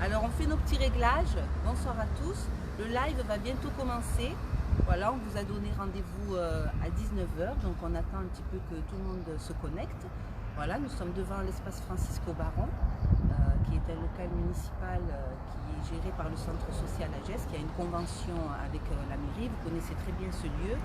Alors on fait nos petits réglages. Bonsoir à tous. Le live va bientôt commencer. Voilà, on vous a donné rendez-vous à 19 h, donc on attend un petit peu que tout le monde se connecte. Voilà, nous sommes devant l'espace Francisco Baron, qui est un local municipal qui est géré par le centre social AGES, qui a une convention avec la mairie. Vous connaissez très bien ce lieu,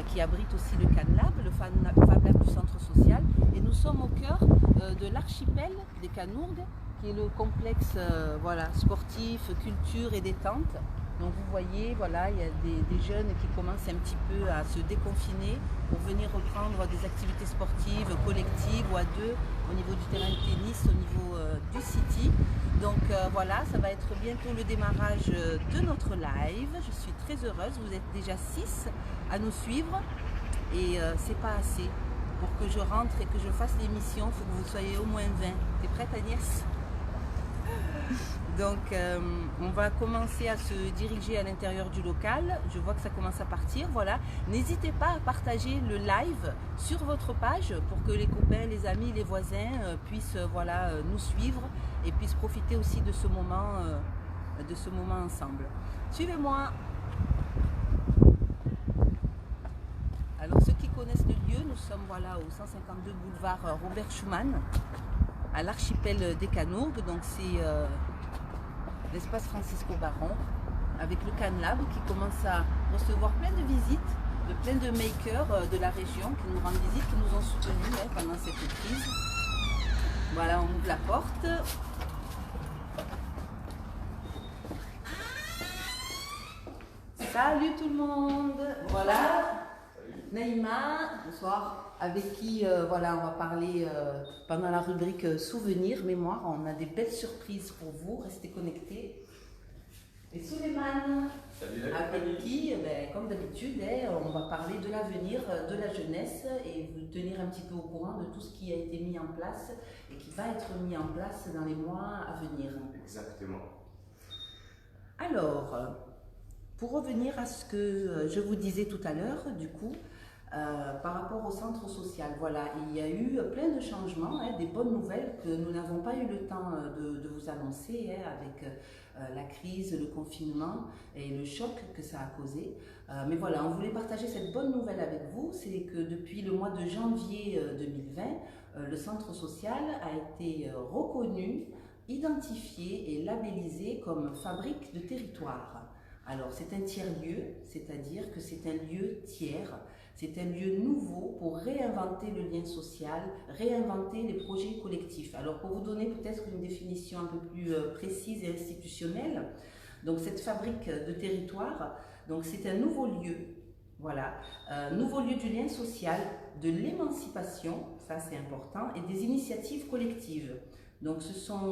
qui abrite aussi le Canlab, le Fab Lab du centre social. Et nous sommes au cœur de l'archipel des Canourgues, qui est le complexe voilà, sportif, culture et détente. Donc vous voyez, voilà, il y a des jeunes qui commencent un petit peu à se déconfiner pour venir reprendre des activités sportives, collectives ou à deux, au niveau du terrain de tennis, au niveau du City. Donc voilà, ça va être bientôt le démarrage de notre live. Je suis très heureuse, vous êtes déjà 6 à nous suivre et c'est pas assez. Pour que je rentre et que je fasse l'émission, il faut que vous soyez au moins 20. T'es prête, Agnès? Donc on va commencer à se diriger à l'intérieur du local. Je vois que ça commence à partir, voilà. N'hésitez pas à partager le live sur votre page pour que les copains, les amis, les voisins puissent voilà, nous suivre et puissent profiter aussi de ce moment ensemble. Suivez-moi. Alors ceux qui connaissent le lieu, nous sommes voilà, au 152 boulevard Robert Schuman, à l'archipel des Canourgues. Donc c'est l'espace Francisco Baron, avec le Canlab qui commence à recevoir plein de visites, de plein de makers de la région qui nous rendent visite, qui nous ont soutenus pendant cette crise. Voilà, on ouvre la porte. Salut tout le monde. Voilà, Naïma, bonsoir, avec qui voilà, on va parler pendant la rubrique souvenirs, mémoire. On a des belles surprises pour vous, restez connectés. Et Souleymane, avec qui, comme d'habitude, on va parler de l'avenir, de la jeunesse et vous tenir un petit peu au courant de tout ce qui a été mis en place et qui va être mis en place dans les mois à venir. Exactement. Alors, pour revenir à ce que je vous disais tout à l'heure, du coup, par rapport au centre social, voilà, il y a eu plein de changements, des bonnes nouvelles que nous n'avons pas eu le temps de vous annoncer avec la crise, le confinement et le choc que ça a causé. Mais voilà, on voulait partager cette bonne nouvelle avec vous, c'est que depuis le mois de janvier 2020, le centre social a été reconnu, identifié et labellisé comme fabrique de territoire. Alors c'est un tiers-lieu, c'est-à-dire que c'est un lieu tiers. C'est un lieu nouveau pour réinventer le lien social, réinventer les projets collectifs. Alors pour vous donner peut-être une définition un peu plus précise et institutionnelle, donc cette fabrique de territoire, donc c'est un nouveau lieu, voilà, nouveau lieu du lien social, de l'émancipation, ça c'est important, et des initiatives collectives. Donc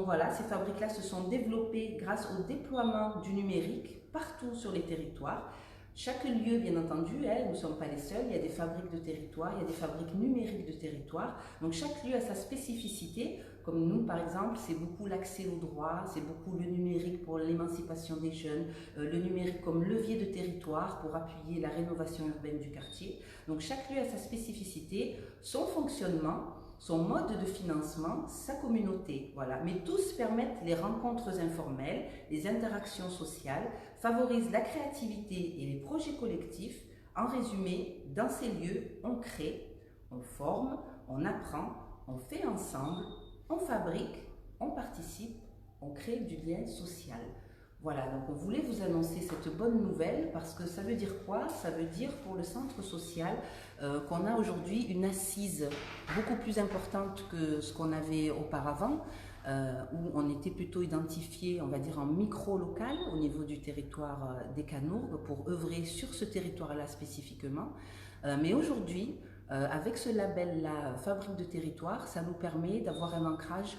voilà, ces fabriques-là se sont développées grâce au déploiement du numérique partout sur les territoires. Chaque lieu, bien entendu, nous ne sommes pas les seuls, il y a des fabriques de territoire, il y a des fabriques numériques de territoire. Donc chaque lieu a sa spécificité, comme nous par exemple, c'est beaucoup l'accès au droit, c'est beaucoup le numérique pour l'émancipation des jeunes, le numérique comme levier de territoire pour appuyer la rénovation urbaine du quartier. Donc chaque lieu a sa spécificité, son fonctionnement, son mode de financement, sa communauté, voilà. Mais tous permettent les rencontres informelles, les interactions sociales, favorisent la créativité et les projets collectifs. En résumé, dans ces lieux, on crée, on forme, on apprend, on fait ensemble, on fabrique, on participe, on crée du lien social. Voilà, donc on voulait vous annoncer cette bonne nouvelle parce que ça veut dire quoi? Ça veut dire pour le centre social qu'on a aujourd'hui une assise beaucoup plus importante que ce qu'on avait auparavant, où on était plutôt identifié, on va dire, en micro-local au niveau du territoire des Canourgues pour œuvrer sur ce territoire-là spécifiquement. Mais aujourd'hui, avec ce label-là, Fabrique de territoire, ça nous permet d'avoir un ancrage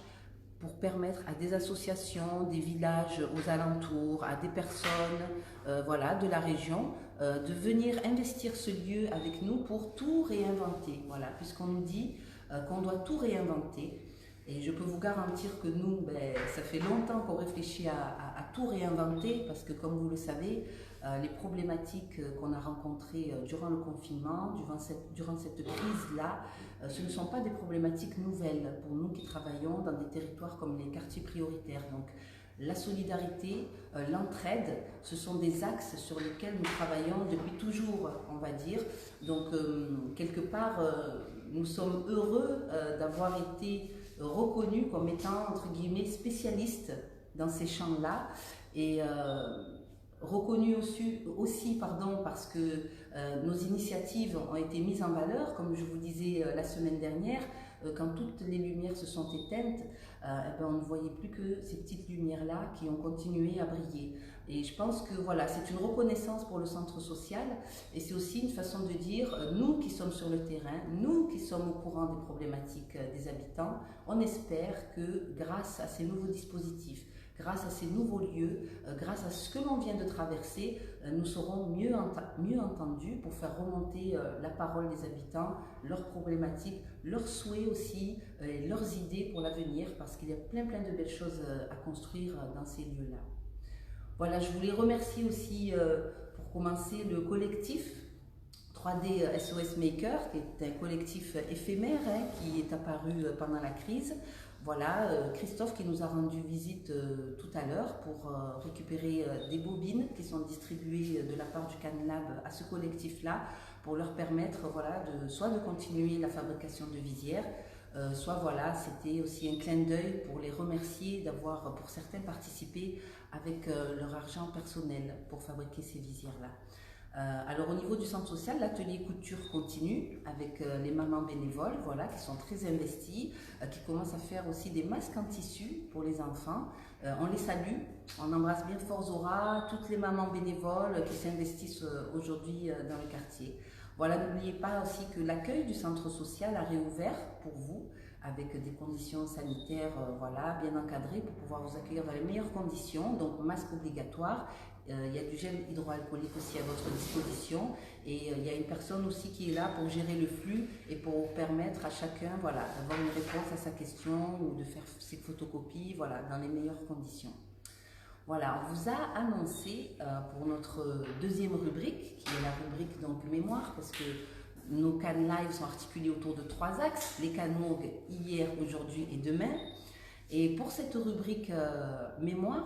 pour permettre à des associations, des villages aux alentours, à des personnes voilà, de la région, de venir investir ce lieu avec nous pour tout réinventer. Voilà, puisqu'on nous dit qu'on doit tout réinventer. Et je peux vous garantir que nous, ben, ça fait longtemps qu'on réfléchit à tout réinventer parce que comme vous le savez, les problématiques qu'on a rencontrées durant le confinement, durant cette crise-là, ce ne sont pas des problématiques nouvelles pour nous qui travaillons dans des territoires comme les quartiers prioritaires. Donc la solidarité, l'entraide, ce sont des axes sur lesquels nous travaillons depuis toujours, on va dire. Donc quelque part, nous sommes heureux d'avoir été reconnus comme étant, entre guillemets, spécialistes dans ces champs-là et reconnus aussi parce que nos initiatives ont été mises en valeur, comme je vous disais la semaine dernière, quand toutes les lumières se sont éteintes, eh ben, on ne voyait plus que ces petites lumières-là qui ont continué à briller. Et je pense que voilà, c'est une reconnaissance pour le centre social et c'est aussi une façon de dire, nous qui sommes sur le terrain, nous qui sommes au courant des problématiques des habitants, on espère que grâce à ces nouveaux dispositifs, grâce à ces nouveaux lieux, grâce à ce que l'on vient de traverser, nous serons mieux entendus pour faire remonter la parole des habitants, leurs problématiques, leurs souhaits aussi, leurs idées pour l'avenir, parce qu'il y a plein de belles choses à construire dans ces lieux-là. Voilà, je voulais remercier aussi, pour commencer, le collectif 3D SOS Maker, qui est un collectif éphémère qui est apparu pendant la crise. Voilà, Christophe qui nous a rendu visite tout à l'heure pour récupérer des bobines qui sont distribuées de la part du CanLab à ce collectif-là pour leur permettre voilà, soit de continuer la fabrication de visières, soit voilà, c'était aussi un clin d'œil pour les remercier d'avoir pour certains participé avec leur argent personnel pour fabriquer ces visières-là. Alors au niveau du centre social, l'atelier couture continue avec les mamans bénévoles voilà, qui sont très investies, qui commencent à faire aussi des masques en tissu pour les enfants. On les salue, on embrasse bien fort Zora, toutes les mamans bénévoles qui s'investissent aujourd'hui dans le quartier. Voilà, n'oubliez pas aussi que l'accueil du centre social a réouvert pour vous avec des conditions sanitaires voilà, bien encadrées pour pouvoir vous accueillir dans les meilleures conditions, donc masque obligatoire. Il y a du gel hydroalcoolique aussi à votre disposition et il y a une personne aussi qui est là pour gérer le flux et pour permettre à chacun voilà, d'avoir une réponse à sa question ou de faire ses photocopies voilà, dans les meilleures conditions. Voilà, on vous a annoncé pour notre deuxième rubrique, qui est la rubrique donc mémoire, parce que nos Can Live sont articulés autour de 3 axes, les Canmourg hier, aujourd'hui et demain. Et pour cette rubrique mémoire,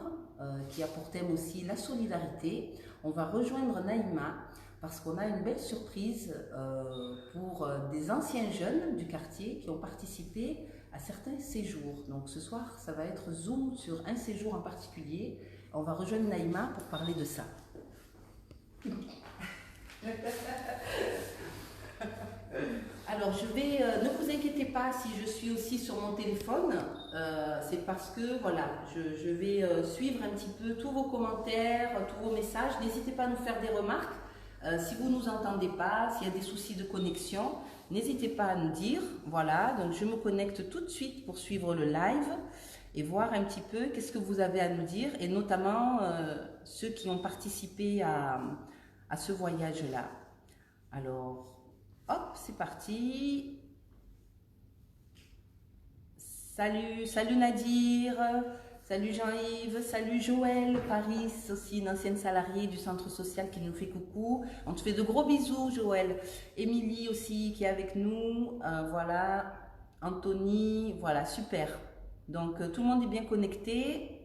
qui a pour thème aussi la solidarité, on va rejoindre Naïma parce qu'on a une belle surprise pour des anciens jeunes du quartier qui ont participé à certains séjours. Donc ce soir, ça va être Zoom sur un séjour en particulier. On va rejoindre Naïma pour parler de ça. Alors, ne vous inquiétez pas si je suis aussi sur mon téléphone, c'est parce que voilà, je vais suivre un petit peu tous vos commentaires, tous vos messages. N'hésitez pas à nous faire des remarques. Si vous ne nous entendez pas, s'il y a des soucis de connexion, n'hésitez pas à nous dire. Voilà, donc je me connecte tout de suite pour suivre le live et voir un petit peu qu'est-ce que vous avez à nous dire, et notamment ceux qui ont participé à ce voyage-là. Alors, hop, c'est parti. Salut Nadir, salut Jean-Yves, salut Joël, Paris, aussi une ancienne salariée du centre social qui nous fait coucou. On te fait de gros bisous Joël. Émilie aussi qui est avec nous, voilà, Anthony, voilà, super. Donc tout le monde est bien connecté.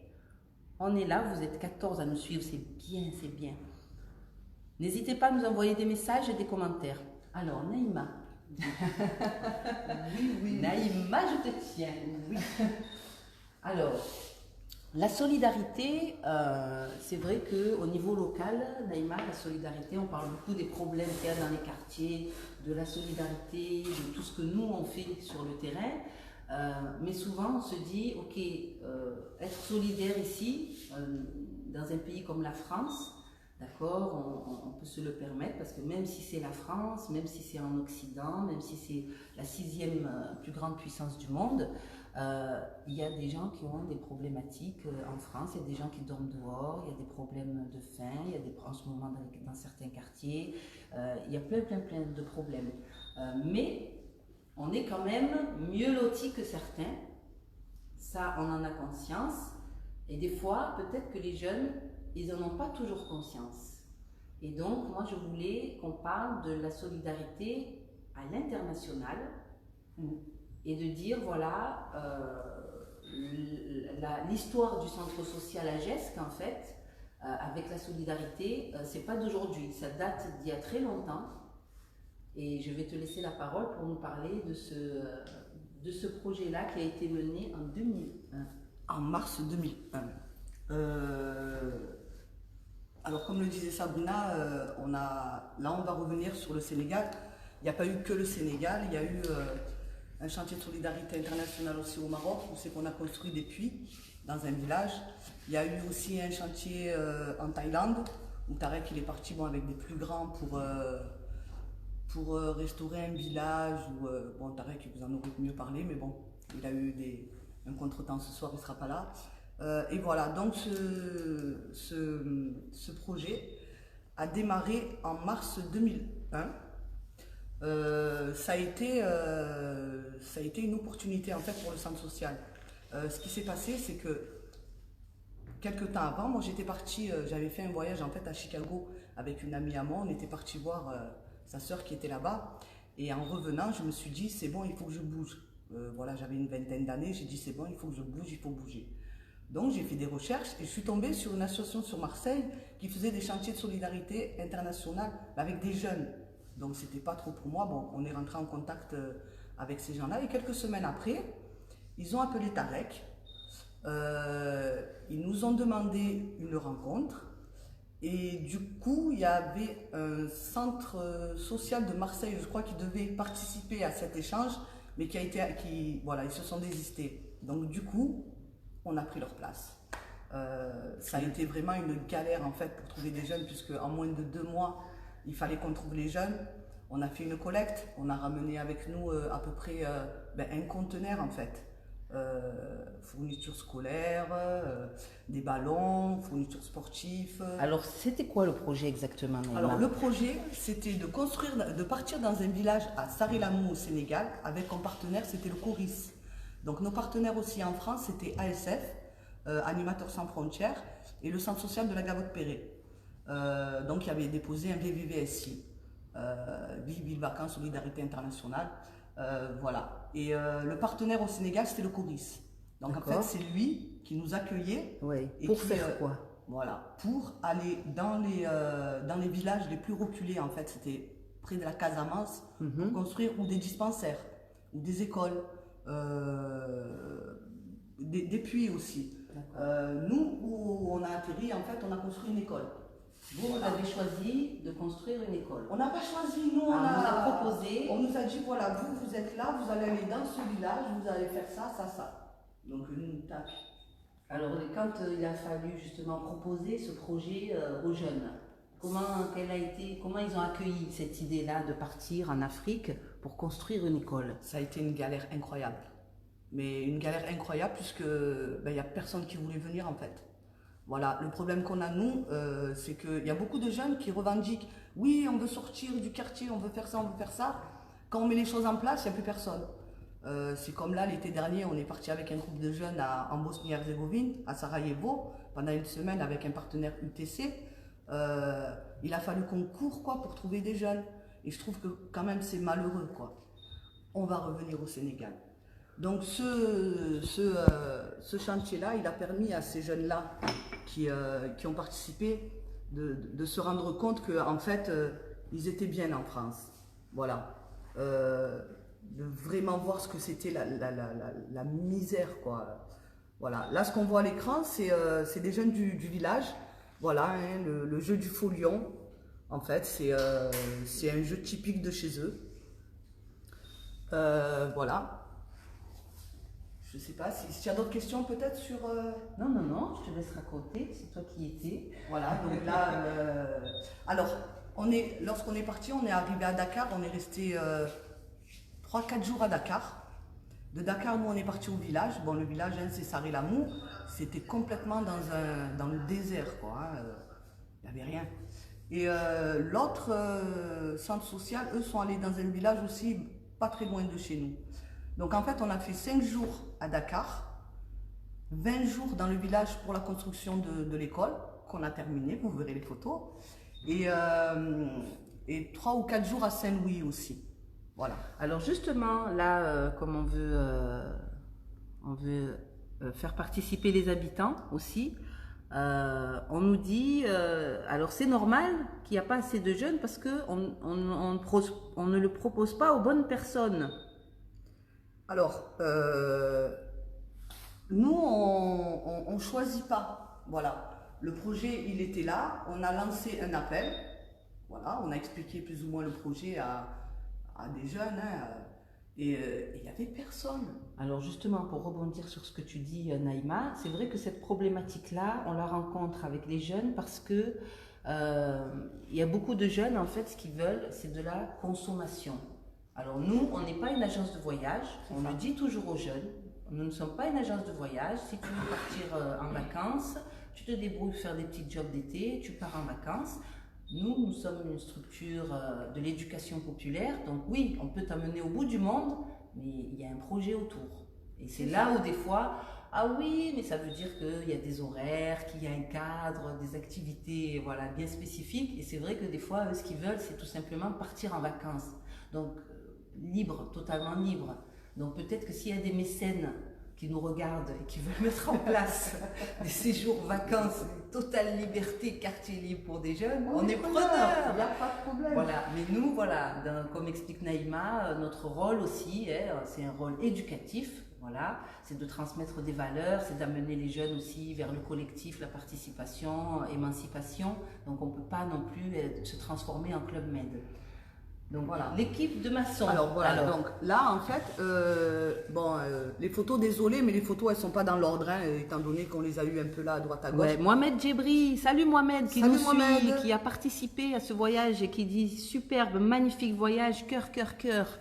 On est là, vous êtes 14 à nous suivre, c'est bien, c'est bien. N'hésitez pas à nous envoyer des messages et des commentaires. Alors, Naïma. Oui. Naïma, je te tiens. Oui. Alors, la solidarité, c'est vrai qu'au niveau local, Naïma, la solidarité, on parle beaucoup des problèmes qu'il y a dans les quartiers, de la solidarité, de tout ce que nous, on fait sur le terrain. Mais souvent, on se dit, ok, être solidaire ici, dans un pays comme la France, d'accord, on peut se le permettre parce que même si c'est la France, même si c'est en Occident, même si c'est la 6e plus grande puissance du monde, il y a des gens qui ont des problématiques en France, il y a des gens qui dorment dehors, il y a des problèmes de faim, il y a des en ce moment dans certains quartiers, il y a plein de problèmes. Mais on est quand même mieux lotis que certains Ça, on en a conscience. Et des fois, peut-être que les jeunes, ils n'en ont pas toujours conscience. Et donc, moi, je voulais qu'on parle de la solidarité à l'international et de dire, voilà, l'histoire du centre social à Gesques, en fait, avec la solidarité, c'est pas d'aujourd'hui, ça date d'il y a très longtemps. Et je vais te laisser la parole pour nous parler de ce projet-là qui a été mené en 2001. En mars 2001. Alors, comme le disait Sabrina, là on va revenir sur le Sénégal. Il n'y a pas eu que le Sénégal, il y a eu un chantier de solidarité internationale aussi au Maroc, où c'est qu'on a construit des puits dans un village. Il y a eu aussi un chantier en Thaïlande, où Tarek il est parti avec des plus grands pour restaurer un village. Bon, Tarek vous en aurez mieux parlé, mais bon, il a eu un contretemps ce soir, il ne sera pas là. Et voilà, donc ce projet a démarré en mars 2001. Ça a été une opportunité en fait pour le centre social. Ce qui s'est passé, c'est que quelques temps avant, moi j'étais partie, j'avais fait un voyage en fait à Chicago avec une amie à moi. On était parti voir sa sœur qui était là-bas, et en revenant, je me suis dit c'est bon, il faut que je bouge. Voilà, j'avais une vingtaine d'années, j'ai dit c'est bon, il faut que je bouge, il faut bouger. Donc j'ai fait des recherches et je suis tombée sur une association sur Marseille qui faisait des chantiers de solidarité internationale avec des jeunes. Donc c'était pas trop pour moi. Bon, on est rentré en contact avec ces gens-là, et quelques semaines après, ils ont appelé Tarek. Ils nous ont demandé une rencontre, et du coup il y avait un centre social de Marseille, je crois, qui devait participer à cet échange, mais voilà, ils se sont désistés. Donc du coup, on a pris leur place. Ça a été vraiment une galère en fait pour trouver des jeunes, puisque en moins de 2 mois, il fallait qu'on trouve les jeunes. On a fait une collecte, on a ramené avec nous à peu près un conteneur en fait. Fournitures scolaires, des ballons, fournitures sportives. Alors, c'était quoi le projet exactement, Naïma? Alors, le projet, c'était de partir dans un village à Sarélamou au Sénégal, avec comme partenaire, c'était le Coris. Donc, nos partenaires aussi en France, c'était ASF, Animateurs sans frontières, et le centre social de la Gavotte-Perret. Donc, il y avait déposé un VVVSI, Ville Vacances Solidarité Internationale. Voilà. Et le partenaire au Sénégal, c'était le Coris. Donc en fait, c'est lui qui nous accueillait. Oui. Pour faire quoi? Voilà, pour aller dans les villages les plus reculés, en fait, c'était près de la Casamance, pour construire ou des dispensaires, ou des écoles, des puits aussi. Nous, où on a atterri, en fait, on a construit une école. Vous avez choisi de construire une école? On n'a pas choisi, nous, on a proposé. On nous a dit, voilà, vous êtes là, vous allez aller dans ce village, vous allez faire ça, ça, ça. Donc, tac. Alors, quand il a fallu justement proposer ce projet aux jeunes, comment ils ont accueilli cette idée-là de partir en Afrique pour construire une école? Ça a été une galère incroyable. Mais une galère incroyable, puisque il n'y a personne qui voulait venir, en fait. Voilà, le problème qu'on a nous, c'est qu'il y a beaucoup de jeunes qui revendiquent « Oui, on veut sortir du quartier, on veut faire ça, on veut faire ça ». Quand on met les choses en place, il n'y a plus personne. C'est comme là, l'été dernier, on est parti avec un groupe de jeunes en Bosnie-Herzégovine, à Sarajevo, pendant une semaine avec un partenaire UTC. Il a fallu qu'on court pour trouver des jeunes. Et je trouve que quand même c'est malheureux. On va revenir au Sénégal. Donc ce chantier-là, il a permis à ces jeunes-là qui ont participé de se rendre compte qu'en fait, ils étaient bien en France. Voilà. De vraiment voir ce que c'était la misère, Voilà. Là, ce qu'on voit à l'écran, c'est des jeunes du village. Voilà, hein, le jeu du faux-lion. En fait, c'est un jeu typique de chez eux. Voilà. Je sais pas si tu as d'autres questions peut-être sur... Non, je te laisse raconter, c'est toi qui étais. Voilà, donc là... Alors, lorsqu'on est parti, on est arrivé à Dakar, on est resté 3-4 jours à Dakar. De Dakar, nous, on est parti au village. Bon, le village, hein, c'est Sarélamou. C'était complètement dans le désert, il n'y avait rien. Et l'autre centre social, eux, sont allés dans un village aussi, pas très loin de chez nous. Donc en fait, on a fait 5 jours à Dakar. 20 jours dans le village pour la construction de l'école, qu'on a terminé, vous verrez les photos. Et 3 ou 4 jours à Saint-Louis aussi. Voilà. Alors justement, là, comme on veut faire participer les habitants aussi, on nous dit, alors c'est normal qu'il n'y a pas assez de jeunes parce qu'on on ne le propose pas aux bonnes personnes. Alors, nous, on ne choisit pas. Voilà. Le projet, il était là. On a lancé un appel. Voilà. On a expliqué plus ou moins le projet à des jeunes. Hein, et il n'y avait personne. Alors justement, pour rebondir sur ce que tu dis, Naïma, c'est vrai que cette problématique-là, on la rencontre avec les jeunes parce que il y a beaucoup de jeunes, en fait, ce qu'ils veulent, c'est de la consommation. Alors nous, on n'est pas une agence de voyage, on le dit toujours aux jeunes, nous ne sommes pas une agence de voyage. Si tu veux partir en vacances, tu te débrouilles, faire des petits jobs d'été, tu pars en vacances. Nous sommes une structure de l'éducation populaire, donc oui, on peut t'amener au bout du monde, mais il y a un projet autour. Et c'est là où des fois, ah oui, mais ça veut dire qu'il y a des horaires, qu'il y a un cadre, des activités voilà, bien spécifiques. Et c'est vrai que des fois, eux, ce qu'ils veulent, c'est tout simplement partir en vacances. Donc, libre, totalement libre. Donc peut-être que s'il y a des mécènes qui nous regardent et qui veulent mettre en place des séjours vacances, totale liberté, quartier libre pour des jeunes, on est preneurs. Il n'y a pas de problème. Voilà. Mais nous, voilà, comme explique Naïma, notre rôle aussi, c'est un rôle éducatif. Voilà, c'est de transmettre des valeurs, c'est d'amener les jeunes aussi vers le collectif, la participation, émancipation. Donc on ne peut pas non plus se transformer en Club Med. Donc voilà, l'équipe de maçons. Alors voilà, donc là en fait, les photos, désolé, mais les photos elles sont pas dans l'ordre, hein, étant donné qu'on les a eues un peu là à droite à gauche. Ouais, Mohamed Djebri, salut Mohamed, qui salut nous Mohamed. suit, qui a participé à ce voyage et qui dit superbe, magnifique voyage, cœur, cœur, cœur.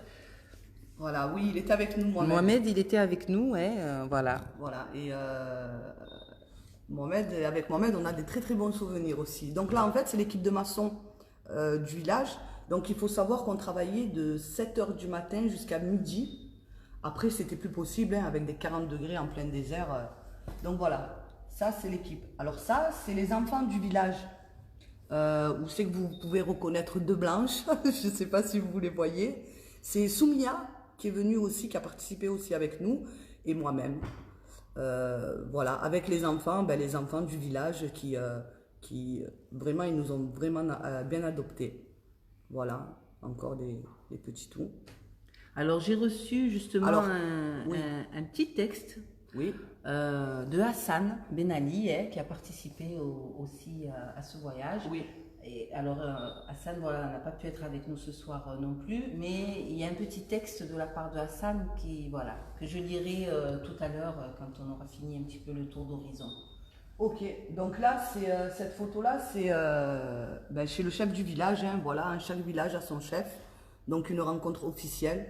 Voilà, oui, il était avec nous, Mohamed. Mohamed, il était avec nous, ouais, voilà. Voilà, et avec Mohamed, on a des très très bons souvenirs aussi. Donc là en fait, c'est l'équipe de maçons du village. Donc il faut savoir qu'on travaillait de 7h du matin jusqu'à midi. Après, c'était plus possible hein, avec des 40 degrés en plein désert. Donc voilà, ça c'est l'équipe. Alors ça, c'est les enfants du village. Où c'est que vous pouvez reconnaître deux blanches. Je ne sais pas si vous les voyez. C'est Soumia qui est venue aussi, qui a participé aussi avec nous, et moi-même. Voilà, avec les enfants du village qui vraiment, ils nous ont vraiment bien adoptés. Voilà, encore des petits tout. Alors j'ai reçu justement un petit texte de Hassan Ben Ali qui a participé aussi à ce voyage. Oui. Et alors Hassan voilà, n'a pas pu être avec nous ce soir non plus, mais il y a un petit texte de la part de Hassan que je lirai tout à l'heure quand on aura fini un petit peu le tour d'horizon. Ok, donc là, cette photo-là, c'est chez le chef du village. Hein, voilà, chaque village a son chef. Donc une rencontre officielle,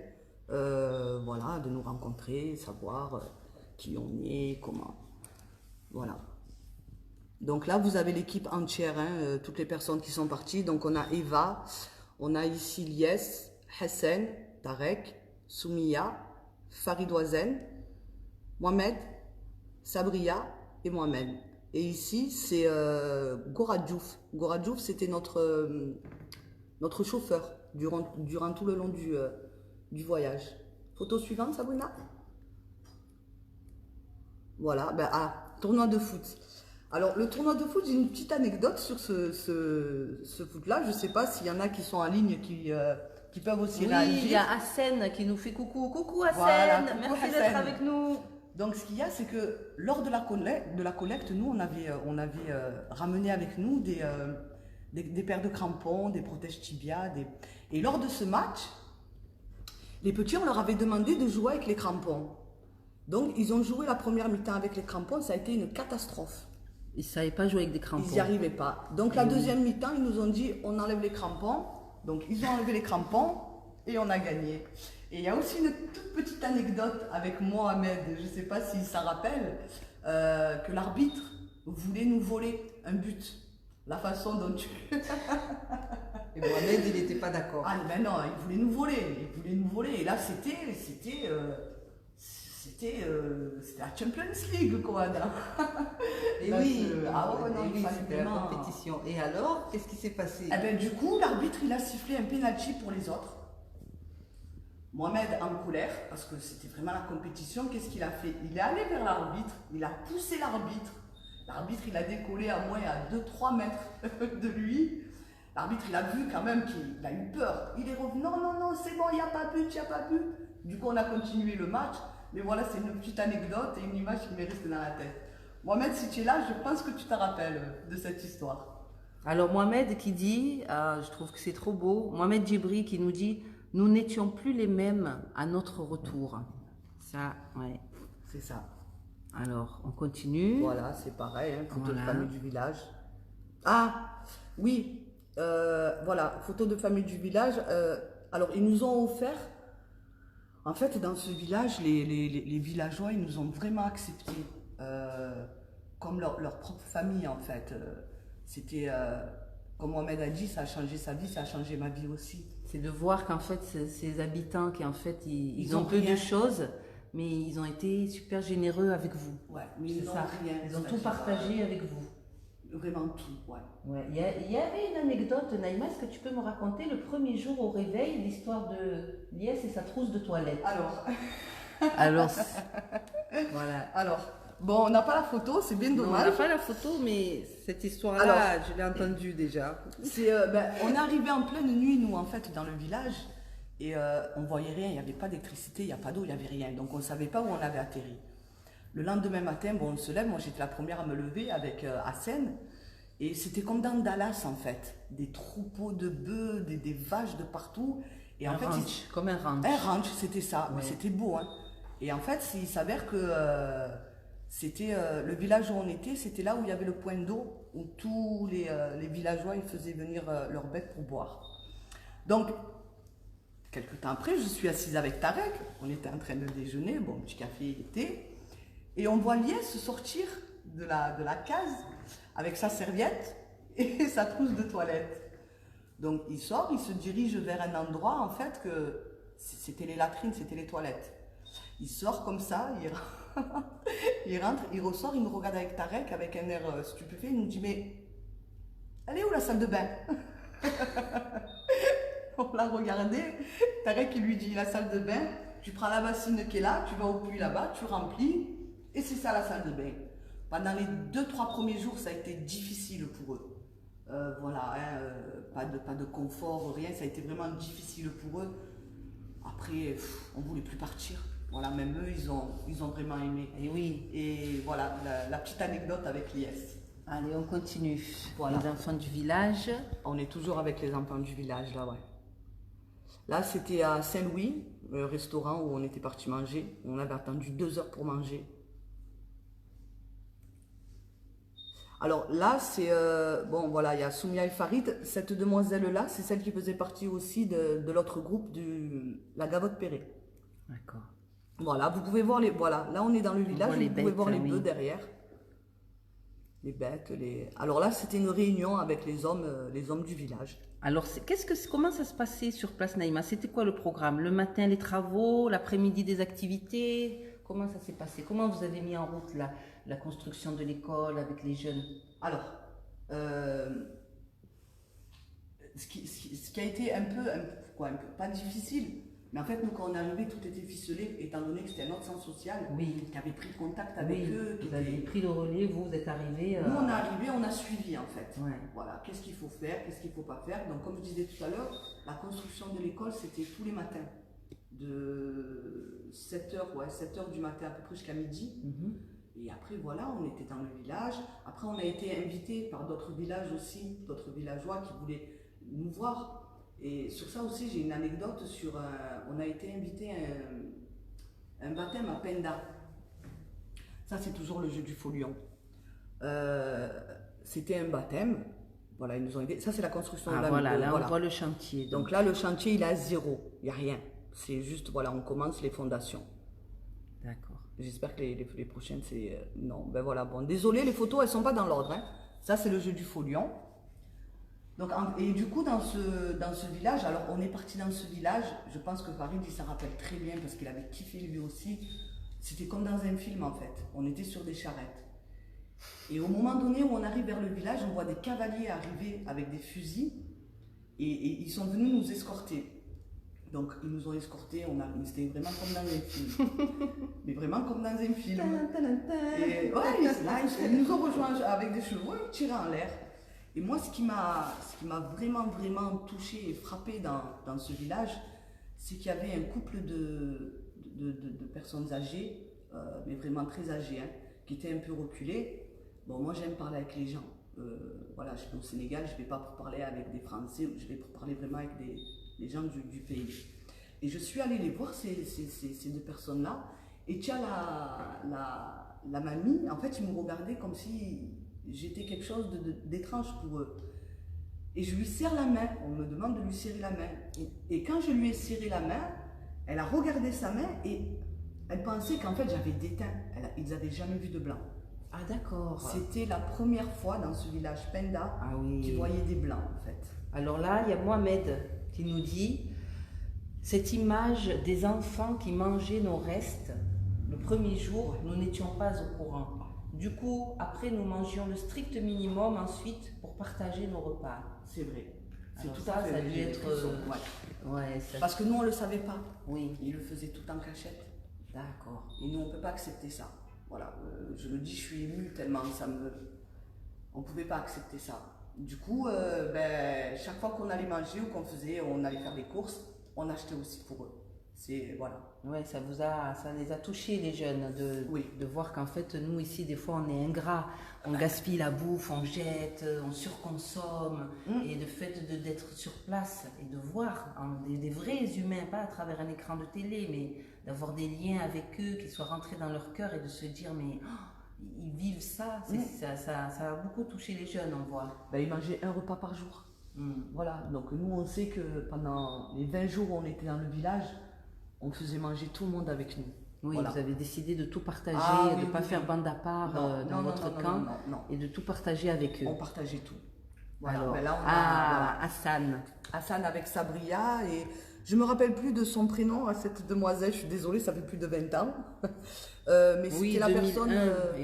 voilà, de nous rencontrer, savoir qui on est, comment. Voilà. Donc là, vous avez l'équipe entière, hein, toutes les personnes qui sont parties. Donc on a Eva, on a ici Lies, Hassan, Tarek, Soumia, Farid Ouazen, Mohamed, Sabria et moi-même. Et ici, c'est Goradjouf. Goradjouf, c'était notre chauffeur durant tout le long du voyage. Photo suivante, Sabrina. Voilà, tournoi de foot. Alors, le tournoi de foot, j'ai une petite anecdote sur ce foot-là. Je ne sais pas s'il y en a qui sont en ligne qui peuvent aussi réagir. Oui, il y a Hassan qui nous fait coucou. Coucou Hassan, voilà, merci d'être avec nous. Donc, ce qu'il y a, c'est que lors de la collecte, nous, on avait ramené avec nous des paires de crampons, des protèges tibia. Et lors de ce match, les petits, on leur avait demandé de jouer avec les crampons. Donc, ils ont joué la première mi-temps avec les crampons. Ça a été une catastrophe. Ils ne savaient pas jouer avec des crampons. Ils n'y arrivaient pas. Donc, la deuxième mi-temps, ils nous ont dit, on enlève les crampons. Donc, ils ont enlevé les crampons et on a gagné. Et il y a aussi une toute petite anecdote avec Mohamed, je ne sais pas s'il s'en rappelle, que l'arbitre voulait nous voler un but. La façon dont tu... Et Mohamed, il n'était pas d'accord. Ah ben non, il voulait nous voler. Et là, c'était c'était la Champions League, quoi. Et oui, ah ouais, non, et oui, fallait c'était la vraiment- compétition. Et alors, qu'est-ce qui s'est passé? Eh ben, du coup, l'arbitre, il a sifflé un penalty pour les autres. Mohamed en colère, parce que c'était vraiment la compétition, qu'est-ce qu'il a fait? Il est allé vers l'arbitre, il a poussé l'arbitre. L'arbitre, il a décollé à moins à 2-3 mètres de lui. L'arbitre, il a vu quand même qu'il a eu peur. Il est revenu, non, non, non, c'est bon, il n'y a pas but, il n'y a pas but. Du coup, on a continué le match. Mais voilà, c'est une petite anecdote et une image qui m'est restée dans la tête. Mohamed, si tu es là, je pense que tu te rappelles de cette histoire. Alors Mohamed qui dit, je trouve que c'est trop beau, Mohamed Djibri qui nous dit, nous n'étions plus les mêmes à notre retour. Ça, ouais. C'est ça. Alors, on continue. Voilà, c'est pareil, hein, photo Voilà. de famille du village. Ah, oui, voilà, photo de famille du village. Alors, ils nous ont offert, en fait, dans ce village, les villageois, ils nous ont vraiment acceptés comme leur propre famille, en fait. C'était, comme Mohamed a dit, ça a changé sa vie, ça a changé ma vie aussi. C'est de voir qu'en fait, ces habitants qui en fait, ils ont ont peu rien. de choses, mais ils ont été super généreux avec vous. Ouais, mais C'est ils n'ont ça. rien. Ils ont tout partagé avec vous. Vraiment tout, ouais. Ouais. Il y avait une anecdote, Naïma, est-ce que tu peux me raconter le premier jour au réveil, l'histoire de Lies et sa trousse de toilette? Alors, voilà. Alors, bon, on n'a pas la photo, c'est bien Non, on dommage. n'a pas la photo, mais cette histoire-là, Alors, je l'ai entendue déjà. On est arrivé en pleine nuit, nous, en fait, dans le village, et on voyait rien, il n'y avait pas d'électricité, il n'y a pas d'eau, il n'y avait rien, donc on ne savait pas où on avait atterri. Le lendemain matin, bon, on se lève, moi j'étais la première à me lever avec Hassen, et c'était comme dans Dallas, en fait, des troupeaux de bœufs, des vaches de partout, et en fait, ranch, comme un ranch. un ranch, c'était ça, mais Ouais. c'était beau, hein. Et en fait, il s'avère que c'était le village où on était, c'était là où il y avait le point d'eau, où tous les villageois ils faisaient venir leurs bêtes pour boire. Donc, quelques temps après, je suis assise avec Tarek, on était en train de déjeuner, bon, petit café et thé, et on voit Lies sortir de la case avec sa serviette et sa trousse de toilette. Donc, il sort, il se dirige vers un endroit, en fait, que c'était les latrines, c'était les toilettes. Il sort comme ça, il rentre, il ressort, il nous regarde avec Tarek avec un air stupéfait, il nous dit mais elle est où la salle de bain? On l'a regardé, Tarek il lui dit la salle de bain, tu prends la bassine qui est là, tu vas au puits là-bas, tu remplis et c'est ça la salle de bain. Pendant les 2-3 premiers jours ça a été difficile pour eux. Voilà, hein, pas de confort, rien, ça a été vraiment difficile pour eux. Après, on ne voulait plus partir. Voilà, même eux, ils ont vraiment aimé. Et oui. Et voilà, la petite anecdote avec Lies. Allez, on continue. Voilà. Les enfants du village. On est toujours avec les enfants du village, là, ouais. Là, c'était à Saint-Louis, le restaurant où on était parti manger. On avait attendu 2 heures pour manger. Alors là, c'est... bon, voilà, il y a Soumia et Farid. Cette demoiselle-là, c'est celle qui faisait partie aussi de l'autre groupe, la Gavotte Perret. D'accord. Voilà, vous pouvez voir les... Voilà, là, on est dans le village, voit les vous pouvez bêtes, voir les oui. bœufs derrière. Les bêtes, Alors là, c'était une réunion avec les hommes du village. Alors, comment ça se passait sur place, Naïma? C'était quoi le programme? Le matin, les travaux, l'après-midi, des activités? Comment ça s'est passé? Comment vous avez mis en route la construction de l'école avec les jeunes? Alors, ce qui a été un peu, pas difficile, mais en fait, nous, quand on est arrivé, tout était ficelé, étant donné que c'était un autre centre social Oui. qui avait pris contact avec Oui, eux. vous avez pris le relais, vous êtes arrivés. Nous, on est arrivé, on a suivi, en fait. Ouais. Voilà, qu'est-ce qu'il faut faire, qu'est-ce qu'il ne faut pas faire. Donc, comme je disais tout à l'heure, la construction de l'école, c'était tous les matins, de 7h du matin à peu près jusqu'à midi. Mhm. Et après, voilà, on était dans le village. Après, on a été invités par d'autres villages aussi, d'autres villageois qui voulaient nous voir. Et sur ça aussi, j'ai une anecdote sur... on a été invité à un baptême à Penda. Ça, c'est toujours le jeu du folion. C'était un baptême. Voilà, ils nous ont aidés. Ça, c'est la construction de la Voilà, là, voilà. on voit le chantier. Donc là, le chantier, il est à 0. Il n'y a rien. C'est juste, voilà, on commence les fondations. D'accord. J'espère que les prochaines, c'est... non, ben voilà, bon, désolé, les photos, elles sont pas dans l'ordre. Hein. Ça, c'est le jeu du folion. Donc, et du coup, dans ce village, alors on est parti dans ce village, je pense que Farid, il s'en rappelle très bien parce qu'il avait kiffé lui aussi. C'était comme dans un film en fait. On était sur des charrettes. Et au moment donné où on arrive vers le village, on voit des cavaliers arriver avec des fusils et ils sont venus nous escorter. Donc ils nous ont escortés, c'était vraiment comme dans un film. Mais vraiment comme dans un film. Et ouais, là, ils nous ont rejoints avec des chevaux, ils tiraient en l'air. Et moi, ce qui m'a vraiment touché et frappé dans ce village, c'est qu'il y avait un couple de personnes âgées, mais vraiment très âgées, hein, qui étaient un peu reculées. Bon, moi, j'aime parler avec les gens. Voilà, je suis au Sénégal, je ne vais pas pour parler avec des Français, je vais pour parler vraiment avec les gens du pays. Et je suis allée les voir, ces deux personnes-là, et tiens, la mamie, en fait, ils me regardaient comme si j'étais quelque chose d'étrange pour eux. Et je lui serre la main, on me demande de lui serrer la main. Et quand je lui ai serré la main, elle a regardé sa main et elle pensait qu'en fait j'avais déteint. Ils n'avaient jamais vu de blanc. Ah d'accord. C'était la première fois dans ce village Penda qu'ils voyaient des blancs en fait. Alors là, il y a Mohamed qui nous dit cette image des enfants qui mangeaient nos restes. Le premier jour, nous n'étions pas au courant. Du coup, après, nous mangions le strict minimum ensuite pour partager nos repas. C'est vrai. C'est tout ça, ça a dû être... Ouais, parce que nous, on ne le savait pas. Oui. Ils le faisaient tout en cachette. D'accord. Et nous, on ne peut pas accepter ça. Voilà, je le dis, je suis émue tellement ça me... On ne pouvait pas accepter ça. Du coup, chaque fois qu'on allait manger ou on allait faire des courses, on achetait aussi pour eux. Voilà. Ouais, ça les a touchés les jeunes de voir qu'en fait nous ici des fois on est ingrats, on gaspille la bouffe, on jette, on surconsomme et le fait d'être sur place et de voir des vrais humains, pas à travers un écran de télé, mais d'avoir des liens avec eux qui soient rentrés dans leur cœur et de se dire mais ils vivent ça, ça a beaucoup touché les jeunes, on voit. Ils mangeaient un repas par jour. Voilà, donc nous on sait que pendant les 20 jours où on était dans le village, on faisait manger tout le monde avec nous. Oui, voilà. Vous avez décidé de tout partager, de ne pas faire bande à part dans votre camp et de tout partager avec eux. On partageait tout. Voilà. Alors, là, Hassan. Hassan avec Sabria et je ne me rappelle plus de son prénom à cette demoiselle, je suis désolée, ça fait plus de 20 ans. Mais c'était la personne,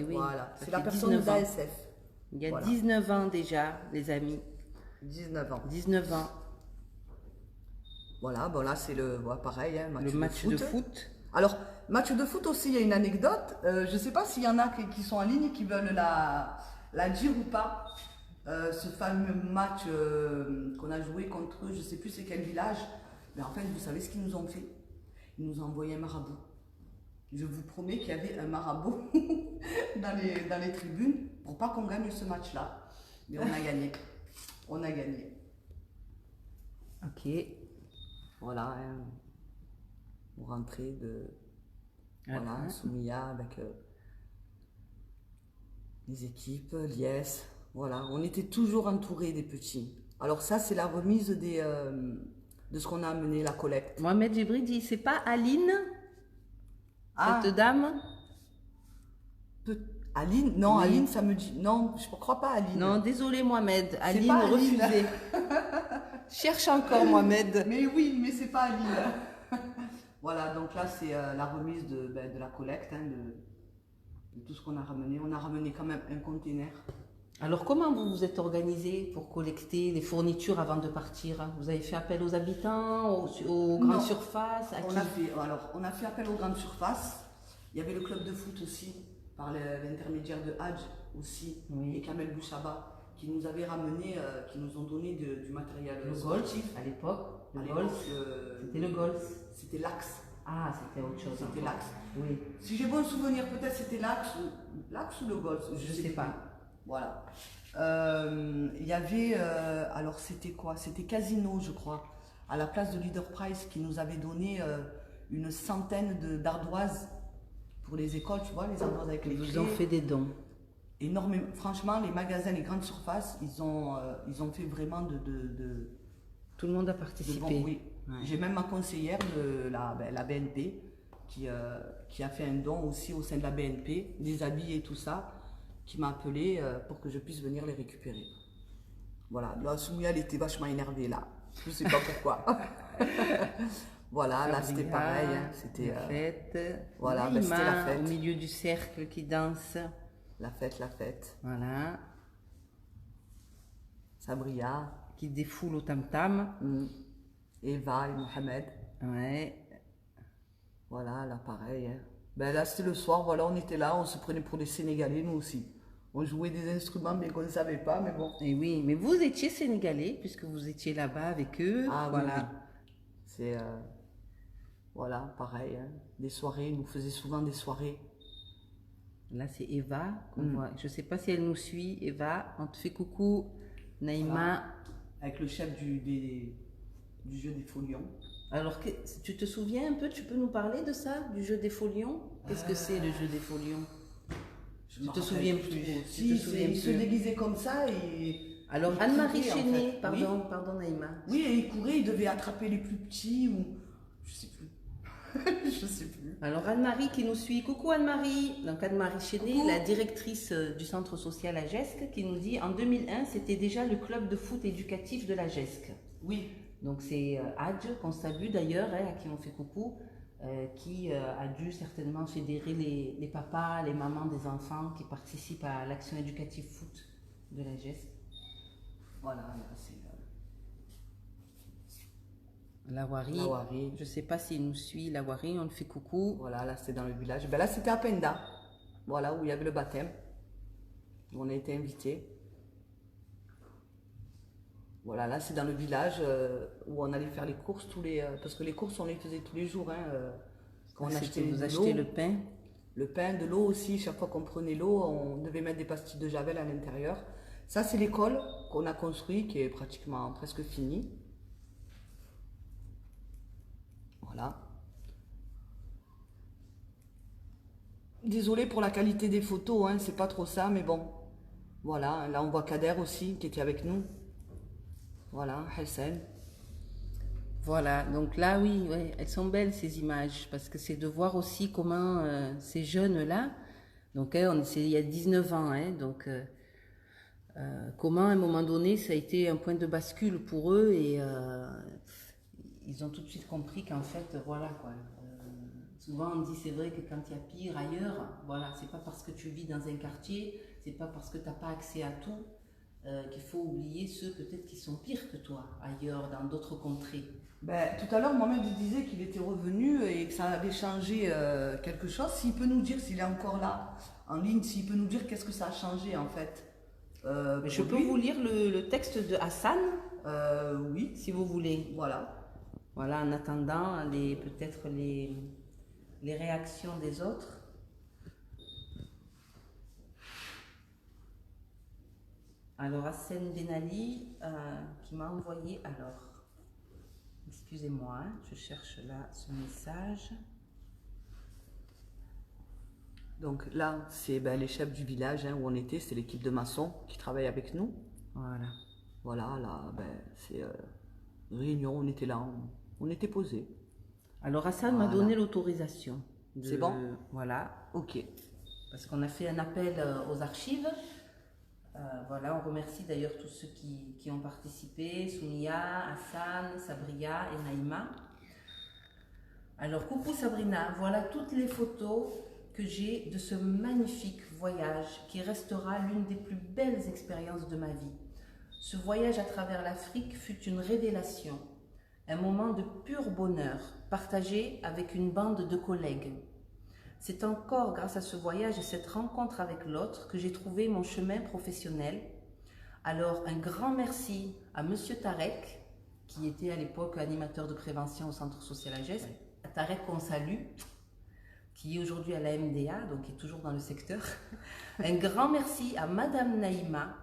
voilà, c'est la personne d'ASF. Il y a 19 ans déjà, les amis. 19 ans. 19 ans. Voilà, bon là c'est pareil, hein, match de foot. Alors, match de foot aussi, il y a une anecdote. Je ne sais pas s'il y en a qui sont en ligne et qui veulent la dire ou pas. Ce fameux match qu'on a joué contre eux, je ne sais plus c'est quel village. Mais en fait, vous savez ce qu'ils nous ont fait? Ils nous ont envoyé un marabout. Je vous promets qu'il y avait un marabout dans les tribunes pour pas qu'on gagne ce match-là. Mais on a gagné. On a gagné. Ok. Voilà, hein, pour rentrer voilà, Soumiya avec les équipes, l'IS, voilà, on était toujours entourés des petits. Alors ça, c'est la remise de ce qu'on a amené, la collecte. Mohamed Djibril dit, c'est pas Aline, cette dame? Aline? Non, oui. Aline, ça me dit... Non, je ne crois pas Aline. Non, désolé Mohamed, Aline refusée. Cherche encore Mohamed. Mais oui, mais c'est pas Aline. Voilà, donc là c'est la remise de la collecte, hein, de tout ce qu'on a ramené. On a ramené quand même un container. Alors comment vous vous êtes organisé pour collecter les fournitures avant de partir? Vous avez fait appel aux habitants, aux grandes surfaces? On a fait appel aux grandes surfaces. Il y avait le club de foot aussi, par l'intermédiaire de Hadj aussi, et Kamel Bouchaba, qui nous avaient ramené, qui nous ont donné du matériel sportif. À l'époque, c'était le golf. C'était l'Axe. Ah, c'était autre chose. C'était l'Axe. Oui. Si j'ai bon souvenir, peut-être c'était l'Axe ou le golf. Je sais pas. Voilà. Il y avait, alors c'était quoi? C'était Casino, je crois, à la place de Leader Price, qui nous avait donné une centaine d'ardoises pour les écoles, tu vois, les ardoises avec les clés. Ils ont fait des dons. Énormément. Franchement, les magasins, les grandes surfaces, ils ont fait vraiment Tout le monde a participé. Oui. Ouais. J'ai même ma conseillère de la BNP qui a fait un don aussi au sein de la BNP, des habits et tout ça, qui m'a appelé pour que je puisse venir les récupérer. Voilà, là, Soumiya, elle était vachement énervée là. Je ne sais pas pourquoi. Voilà, là c'était Sabria, pareil, hein, c'était la fête. voilà, ben, c'était la Naïma, fête. au milieu du cercle qui danse. La fête, la fête. Voilà. Sabria, Qui défoule au tam-tam. Eva et Mohamed. Ouais. Voilà, là pareil. Hein. Ben là c'était le soir, voilà, on était là, on se prenait pour des Sénégalais, nous aussi. On jouait des instruments bien qu'on ne savait pas, mais bon. Et oui, mais vous étiez sénégalais puisque vous étiez là-bas avec eux. Ah oui, Voilà. oui. C'est voilà, pareil. Hein. Des soirées, ils nous faisaient souvent des soirées. Là, c'est Eva qu'on voit. Je ne sais pas si elle nous suit. Eva, on te fait coucou. Naïma. Voilà. Avec le chef du jeu des folions. Alors, tu te souviens un peu, tu peux nous parler de ça, du jeu des folions? Qu'est-ce que c'est le jeu des folions? Je Tu me te rappelle souviens plus plus. trop. Tu Si, te souviens il se plus. déguisait comme ça et... Alors, il Anne-Marie courait, en Chénet, fait. pardon, pardon Naïma. Oui, et il courait, il devait attraper les plus petits ou... Je sais plus. Je sais plus. Alors, Anne-Marie qui nous suit. Coucou Anne-Marie. Donc, Anne-Marie Chénet, Coucou. la directrice du centre social à Gesques, qui nous dit en 2001, c'était déjà le club de foot éducatif de la Gesques. Oui. Donc, c'est Adj, qu'on salue d'ailleurs, hein, à qui on fait coucou, qui a dû certainement fédérer les papas, les mamans des enfants qui participent à l'action éducative foot de la Gesques. Voilà, là, c'est... Lawari. Lawari. Je ne sais pas s'il nous suit, Lawari, on le fait coucou. Voilà, là c'est dans le village. Ben là c'était à Penda, voilà où il y avait le baptême. On a été invités. Voilà, là c'est dans le village où on allait faire les courses parce que les courses on les faisait tous les jours. Hein, quand on achetait Vous de achetez l'eau. le pain. Le pain, de l'eau aussi. Chaque fois qu'on prenait l'eau, on devait mettre des pastilles de javel à l'intérieur. Ça c'est l'école qu'on a construite, qui est pratiquement presque finie. Voilà. Désolée pour la qualité des photos, hein, c'est pas trop ça, mais bon. Voilà, là on voit Kader aussi qui était avec nous. Voilà, Hassan. Voilà, donc là, oui, ouais, elles sont belles ces images, parce que c'est de voir aussi comment ces jeunes-là, donc hein, c'est il y a 19 ans, hein, donc comment à un moment donné ça a été un point de bascule pour eux et ils ont tout de suite compris qu'en fait, voilà quoi. Souvent on dit c'est vrai que quand il y a pire ailleurs, voilà, c'est pas parce que tu vis dans un quartier, c'est pas parce que tu n'as pas accès à tout qu'il faut oublier ceux peut-être qui sont pires que toi ailleurs, dans d'autres contrées. Ben, tout à l'heure, Mohamed disait qu'il était revenu et que ça avait changé quelque chose. S'il peut nous dire, s'il est encore là, en ligne, s'il peut nous dire qu'est-ce que ça a changé en fait. Mais je peux vous lire le texte de Hassan, oui, si vous voulez. voilà. Voilà, en attendant peut-être les réactions des autres. Alors, Hassan Benali qui m'a envoyé, alors, excusez-moi, hein, je cherche là ce message. Donc là, c'est ben, les chefs du village hein, où on était, c'est l'équipe de maçons qui travaille avec nous. Voilà. Voilà, là, ben, c'est réunion, on était là, on était posés. Alors, Hassan m'a donné l'autorisation. C'est bon? Voilà. Ok. Parce qu'on a fait un appel aux archives. Voilà, on remercie d'ailleurs tous ceux qui ont participé, Sounia, Hassan, Sabria et Naïma. Alors, coucou Sabrina, voilà toutes les photos que j'ai de ce magnifique voyage qui restera l'une des plus belles expériences de ma vie. Ce voyage à travers l'Afrique fut une révélation, un moment de pur bonheur, partagé avec une bande de collègues. C'est encore grâce à ce voyage et cette rencontre avec l'autre que j'ai trouvé mon chemin professionnel. Alors, un grand merci à Monsieur Tarek, qui était à l'époque animateur de prévention au Centre social à Gesques. Tarek, qu'on salue, qui est aujourd'hui à la MDA, donc qui est toujours dans le secteur. Un grand merci à Madame Naïma.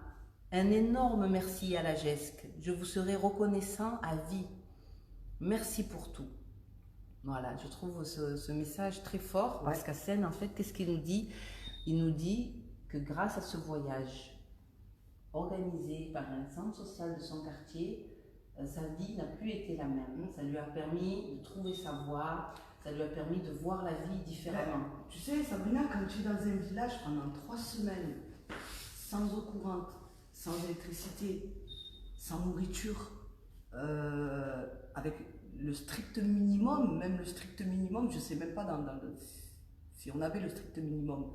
Un énorme merci à la Gesques. Je vous serai reconnaissant à vie. Merci pour tout. Voilà, je trouve ce message très fort parce qu'à Seine, en fait, qu'est-ce qu'il nous dit? Il nous dit que grâce à ce voyage organisé par un centre social de son quartier, sa vie n'a plus été la même. Ça lui a permis de trouver sa voie, ça lui a permis de voir la vie différemment. Tu sais, Sabrina, quand tu es dans un village pendant 3 semaines, sans eau courante, sans électricité, sans nourriture, avec le strict minimum, même le strict minimum, je ne sais même pas si on avait le strict minimum.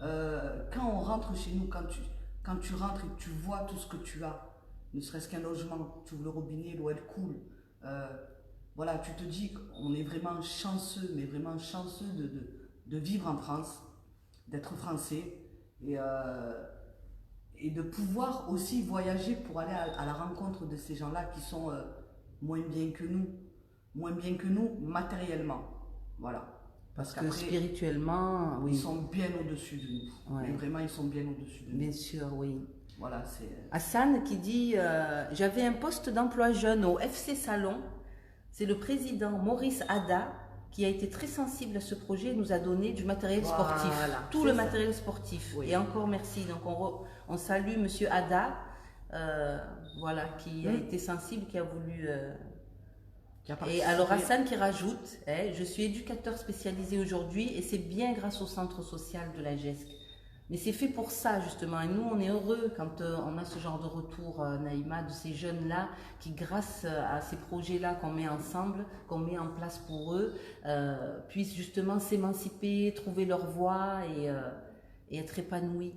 Quand on rentre chez nous, quand tu rentres et que tu vois tout ce que tu as, ne serait-ce qu'un logement, tu ouvres le robinet, l'eau elle coule. Voilà, tu te dis qu'on est vraiment chanceux, mais vraiment chanceux de vivre en France, d'être français et de pouvoir aussi voyager pour aller à la rencontre de ces gens-là qui sont moins bien que nous matériellement. Voilà. Parce que spirituellement, oui. Ils sont bien au-dessus de nous. Ouais. Mais vraiment, ils sont bien au-dessus de nous. Bien sûr, oui. Voilà, c'est... Hassan qui dit j'avais un poste d'emploi jeune au FC Salon. C'est le président Maurice Ada qui a été très sensible à ce projet et nous a donné du matériel sportif. Tout le matériel sportif. Oui. Et encore merci. Donc on salue Monsieur Ada, voilà, qui a été sensible, qui a voulu... Et alors Hassan qui rajoute, je suis éducateur spécialisé aujourd'hui et c'est bien grâce au centre social de la GESC. Mais c'est fait pour ça justement et nous on est heureux quand on a ce genre de retour, Naïma, de ces jeunes-là qui grâce à ces projets-là qu'on met ensemble, qu'on met en place pour eux, puissent justement s'émanciper, trouver leur voie et être épanouis,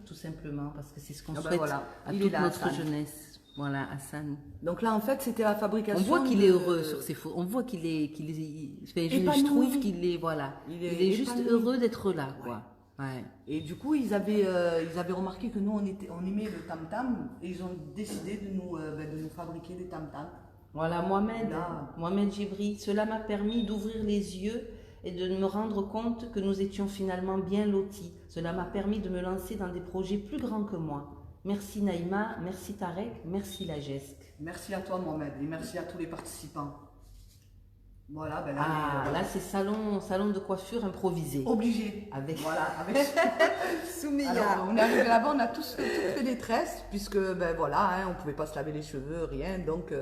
tout simplement, parce que c'est ce qu'on souhaite à toute notre jeunesse. Voilà, Hassan. Donc là, en fait, c'était la fabrication. On voit qu'il est heureux sur ses photos. On voit qu'il est, je trouve qu'il est, voilà, il est juste heureux d'être là, quoi. Ouais. Et du coup, ils avaient remarqué que nous, on aimait le tam-tam et ils ont décidé de nous fabriquer des tam-tams. Voilà, Mohamed Djibri, cela m'a permis d'ouvrir les yeux et de me rendre compte que nous étions finalement bien lotis. Cela m'a permis de me lancer dans des projets plus grands que moi. Merci Naïma, merci Tarek, merci la GESC. Merci à toi Mohamed et merci à tous les participants. Voilà, ben là, là c'est salon de coiffure improvisé. Obligé. Avec Soumia. Alors, on est arrivé là-bas, on a tous fait des tresses, puisque ben voilà, on ne pouvait pas se laver les cheveux, rien, donc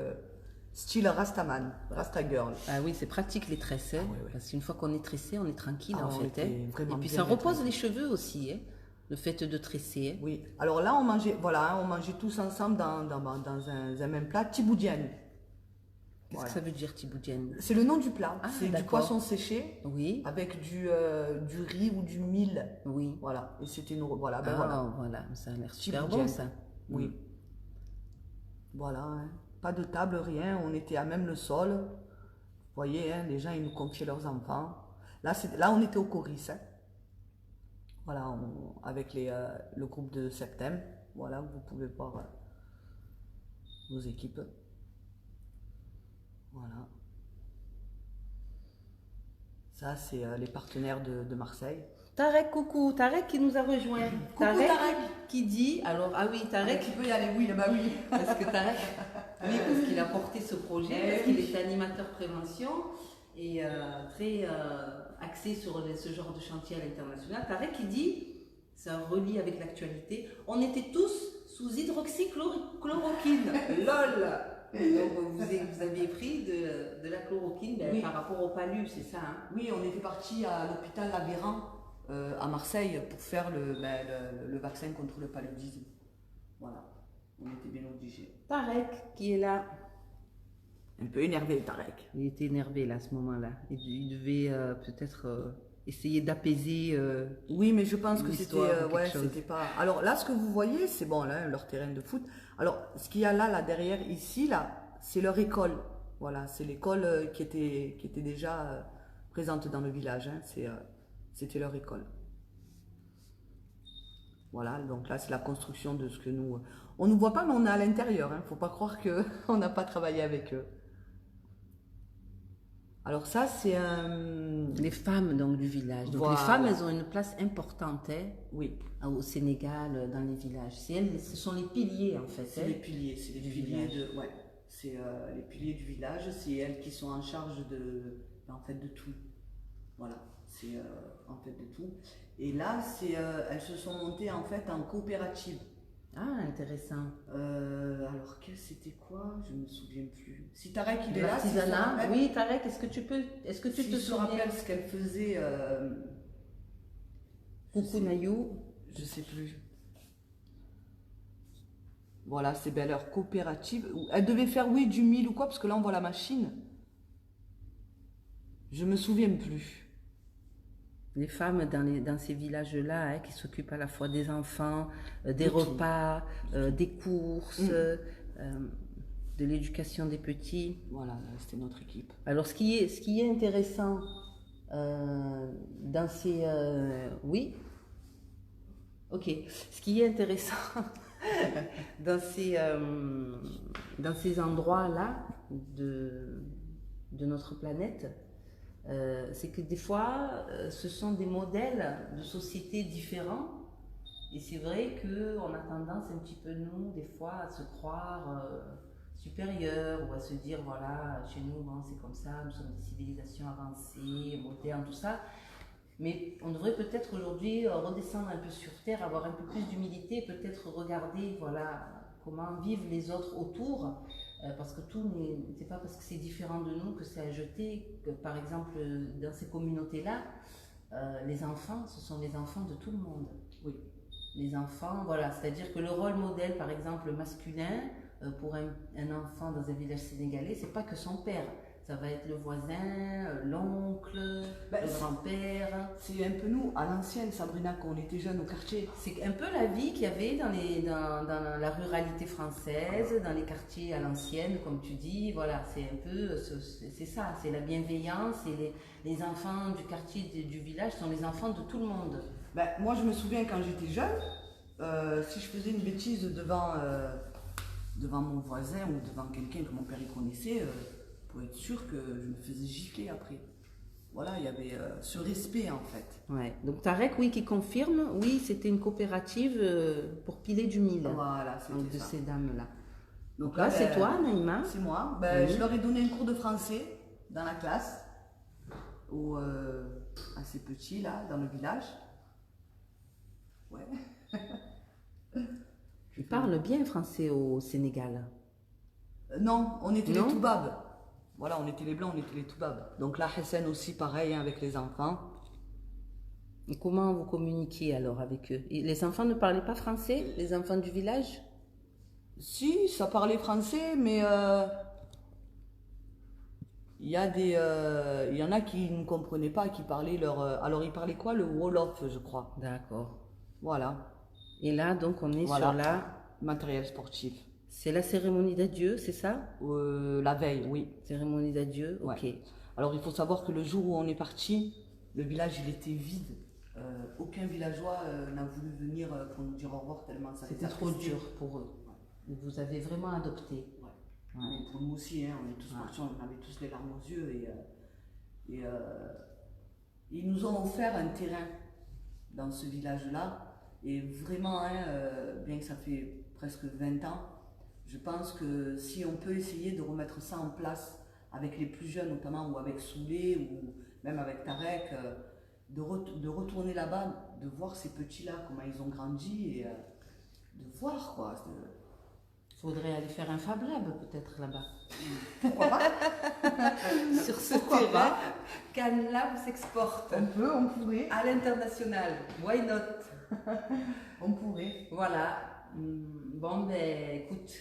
style Rastaman, Rasta Girl. Ah oui, c'est pratique les tresses, parce qu'une fois qu'on est tressé, on est tranquille en fait. Et puis ça repose les cheveux aussi, le fait de tresser. Oui, alors là on mangeait tous ensemble dans un même plat, tiboudienne. Qu'est-ce que ça veut dire tiboudienne? C'est le nom du plat. C'est du poisson séché, oui, avec du riz ou du mil. Oui. Voilà. Et c'était une voilà. Voilà, ça a l'air super bon ça. Oui. Voilà. Pas de table, rien. On était à même le sol. Vous voyez, les gens ils nous confiaient leurs enfants. Là on était au Coris. Voilà, avec le groupe de Septembre. Voilà, vous pouvez voir nos équipes. Voilà. Ça, c'est les partenaires de Marseille. Tarek, coucou. Tarek qui nous a rejoint. Coucou Tarek. Qui dit, alors, Tarek. Qui peut y aller, oui, bah oui. Parce que Tarek, oui, parce qu'il a porté ce projet, parce qu'il est animateur prévention et très axé sur ce genre de chantier à l'international. Tarek qui dit, ça relie avec l'actualité, on était tous sous hydroxychloroquine. LOL. Donc vous aviez pris de la chloroquine par rapport au palu, c'est ça Oui, on était parti à l'hôpital Lavéran à Marseille pour faire le vaccin contre le paludisme. Voilà, on était bien obligés. Tarek qui est là. Un peu énervé, Tarek. Il était énervé là à ce moment-là. Il devait peut-être essayer d'apaiser. Oui, mais je pense que c'était pas. Alors là, ce que vous voyez, c'est bon là, leur terrain de foot. Alors, ce qu'il y a là derrière, ici, là, c'est leur école. Voilà, c'est l'école qui était déjà présente dans le village. C'était leur école. Voilà, donc là, c'est la construction de ce que nous... On ne nous voit pas, mais on est à l'intérieur. Il ne faut pas croire qu'on n'a pas travaillé avec eux. Alors ça, c'est les femmes donc, du village. Donc les femmes, elles ont une place importante oui. Au Sénégal, dans les villages. Ce sont les piliers en fait. C'est les piliers, c'est les piliers c'est les piliers du village. C'est elles qui sont en charge de tout. Voilà, c'est en fait de tout. Et là, elles se sont montées en fait en coopérative. Ah, intéressant. Alors, c'était quoi? Je ne me souviens plus. Si Tarek, il est là, oui, Tarek, est-ce que tu te rappelles ce qu'elle faisait Coucou Nayou. Je sais plus. Voilà, c'est leur coopérative. Elle devait faire, oui, du mil ou quoi, parce que là, on voit la machine. Je me souviens plus. Les femmes dans ces villages-là, hein, qui s'occupent à la fois des enfants, des repas, des courses, de l'éducation des petits. Voilà, c'était notre équipe. Alors, ce qui est intéressant dans ces... oui. Ok. Ce qui est intéressant dans ces endroits-là de notre planète, c'est que des fois, ce sont des modèles de sociétés différents. Et c'est vrai qu'on a tendance un petit peu, nous, des fois, à se croire supérieurs ou à se dire, voilà, chez nous, bon, c'est comme ça, nous sommes des civilisations avancées, modernes, tout ça. Mais on devrait peut-être aujourd'hui redescendre un peu sur terre, avoir un peu plus d'humilité, peut-être regarder, voilà, comment vivent les autres autour. Parce que c'est pas parce que c'est différent de nous que c'est à jeter. Que, par exemple, dans ces communautés-là, les enfants, ce sont les enfants de tout le monde. Oui. Les enfants, voilà, c'est-à-dire que le rôle modèle, par exemple, masculin, pour un enfant dans un village sénégalais, c'est pas que son père. Ça va être le voisin, l'oncle, le grand-père. C'est un peu nous, à l'ancienne, Sabrina, quand on était jeunes au quartier. C'est un peu la vie qu'il y avait dans la ruralité française, dans les quartiers à l'ancienne, comme tu dis. Voilà, c'est un peu, c'est ça, c'est la bienveillance. Et les enfants du quartier, du village sont les enfants de tout le monde. Moi, je me souviens quand j'étais jeune, si je faisais une bêtise devant mon voisin ou devant quelqu'un que mon père connaissait, pour être sûr que je me faisais gifler après. Voilà, il y avait ce respect en fait. Ouais. Donc Tarek, oui, qui confirme, oui, c'était une coopérative pour piler du mil. Voilà, c'était de ces dames-là. Donc là, c'est toi, Naïma? C'est moi. Oui. Je leur ai donné un cours de français dans la classe, à ces petits là, dans le village. Ouais. Ils parlent bien français au Sénégal. Non, on était les Toubabs. Voilà, on était les Blancs, on était les Toubabs. Donc là, Hassan aussi, pareil, hein, avec les enfants. Et comment vous communiquiez alors avec eux? Et les enfants ne parlaient pas français, les enfants du village? Si, ça parlait français, mais il y en a qui ne comprenaient pas, qui parlaient leur... alors, ils parlaient quoi? Le Wolof, je crois. D'accord. Voilà. Et là, donc, on est sur la... matériel sportif. C'est la cérémonie d'adieu, c'est ça? La veille, oui. Cérémonie d'adieu, ok. Ouais. Alors, il faut savoir que le jour où on est parti, le village, il était vide. Aucun villageois n'a voulu venir pour nous dire au revoir tellement ça c'était trop dur pour eux. Ouais. Vous avez vraiment adopté. Ouais. Mais pour nous aussi, hein, on est tous partis, on avait tous les larmes aux yeux et ils nous ont offert un terrain dans ce village-là. Et vraiment, hein, bien que ça fait presque 20 ans, je pense que si on peut essayer de remettre ça en place avec les plus jeunes notamment, ou avec Soulé, ou même avec Tarek, de retourner là-bas, de voir ces petits-là, comment ils ont grandi, et de voir quoi. Il faudrait aller faire un Fab Lab peut-être là-bas. Pourquoi pas? Sur ce terrain, Can Lab s'exporte. On pourrait. À l'international. Why not? On pourrait. Voilà. Bon, ben écoute,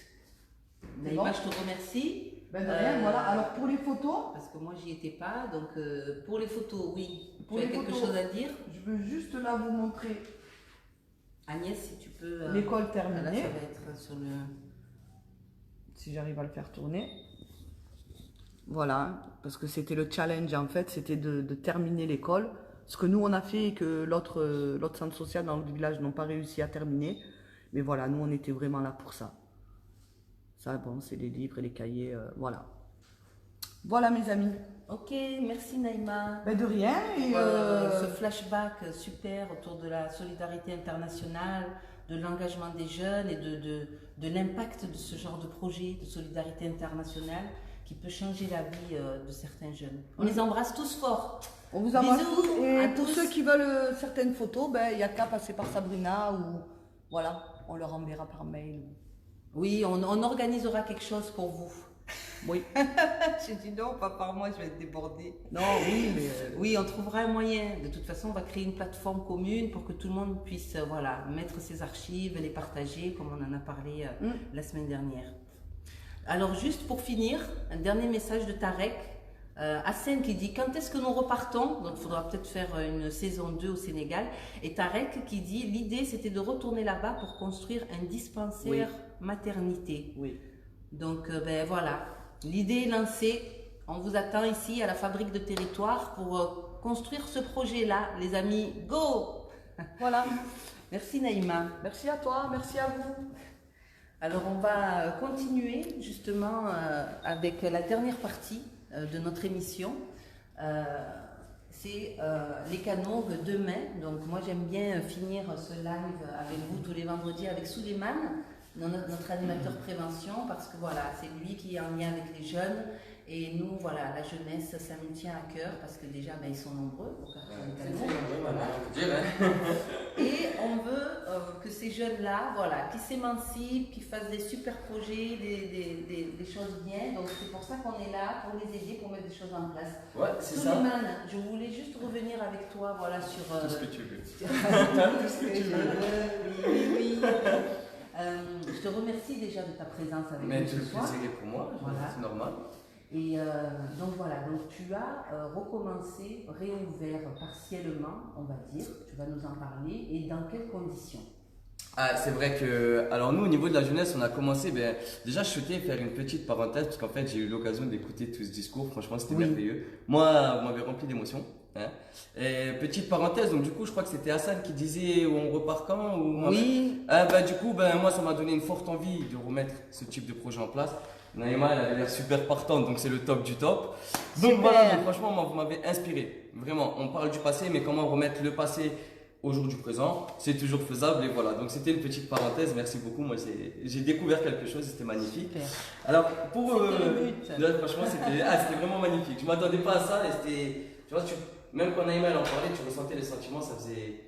Naïma, je te remercie. Ben de rien, voilà. Alors pour les photos. Parce que moi, j'y étais pas. Donc pour les photos, oui. Pour tu as quelque chose à dire? Je veux juste là vous montrer. Agnès, si tu peux. L'école terminée. Là, ça va être sur le. Si j'arrive à le faire tourner. Voilà, parce que c'était le challenge en fait, c'était de terminer l'école. Ce que nous on a fait et que l'autre centre social dans le village n'ont pas réussi à terminer. Mais voilà, nous on était vraiment là pour ça. Ça, bon, c'est les livres et les cahiers, voilà. Voilà mes amis. Ok, merci Naïma. Ben de rien. Et ce flashback super autour de la solidarité internationale, de l'engagement des jeunes et de l'impact de ce genre de projet de solidarité internationale qui peut changer la vie de certains jeunes. On les embrasse tous fort. On vous embrasse tous. Et pour tous. ceux qui veulent certaines photos, ben, il n'y a qu'à passer par Sabrina ou voilà, on leur enverra par mail. Oui, on organisera quelque chose pour vous. Oui. J'ai dit non, pas par moi, je vais être débordée. Non, oui, mais... Oui, on trouvera un moyen. De toute façon, on va créer une plateforme commune pour que tout le monde puisse voilà, mettre ses archives, les partager, comme on en a parlé la semaine dernière. Alors, juste pour finir, un dernier message de Tarek. Hassan qui dit quand est-ce que nous repartons? Donc il faudra peut-être faire une saison 2 au Sénégal. Et Tarek qui dit l'idée c'était de retourner là-bas pour construire un dispensaire maternité. Oui. Donc ben voilà, l'idée est lancée. On vous attend ici à la fabrique de territoire pour construire ce projet-là. Les amis, go! Voilà. Merci Naïma. Merci à toi, merci à vous. Alors on va continuer justement avec la dernière partie de notre émission. C'est les canaux demain. Donc moi j'aime bien finir ce live avec vous tous les vendredis avec Souleymane, notre animateur prévention, parce que voilà, c'est lui qui est en lien avec les jeunes. Et nous, voilà, la jeunesse, ça nous tient à cœur parce que déjà, ben, ils sont nombreux. Et on veut que ces jeunes-là, voilà, qui s'émancipent, qui fassent des super projets, des choses bien. Donc c'est pour ça qu'on est là, pour les aider, pour mettre des choses en place. Ouais, c'est ça. Souleymane, je voulais juste revenir avec toi, voilà, sur... Tout ce que tu veux. Tout ce que tu veux. Oui. Je te remercie déjà de ta présence avec nous ce soir. Mais pour moi, voilà. C'est normal. Et donc voilà, donc tu as recommencé, réouvert partiellement, on va dire, tu vas nous en parler, et dans quelles conditions? Ah, c'est vrai que, alors nous au niveau de la jeunesse, on a commencé, ben, déjà je souhaitais faire une petite parenthèse, parce qu'en fait j'ai eu l'occasion d'écouter tout ce discours, franchement c'était merveilleux. Moi, vous m'avez rempli d'émotions. Hein. Et petite parenthèse, donc du coup je crois que c'était Hassan qui disait on repart quand ou Oui. Du coup, moi ça m'a donné une forte envie de remettre ce type de projet en place. Naïma, elle avait l'air super partante, donc c'est le top du top. Donc super. voilà, donc, franchement, moi, vous m'avez inspiré. Vraiment, on parle du passé, mais comment remettre le passé au jour du présent, c'est toujours faisable. Et voilà, donc c'était une petite parenthèse. Merci beaucoup. Moi, j'ai découvert quelque chose, c'était magnifique. Super. Alors, pour. Là, franchement, c'était vraiment magnifique. Je ne m'attendais pas à ça. Et c'était. Tu vois, même quand Naïma elle en parlait, tu ressentais les sentiments, ça faisait.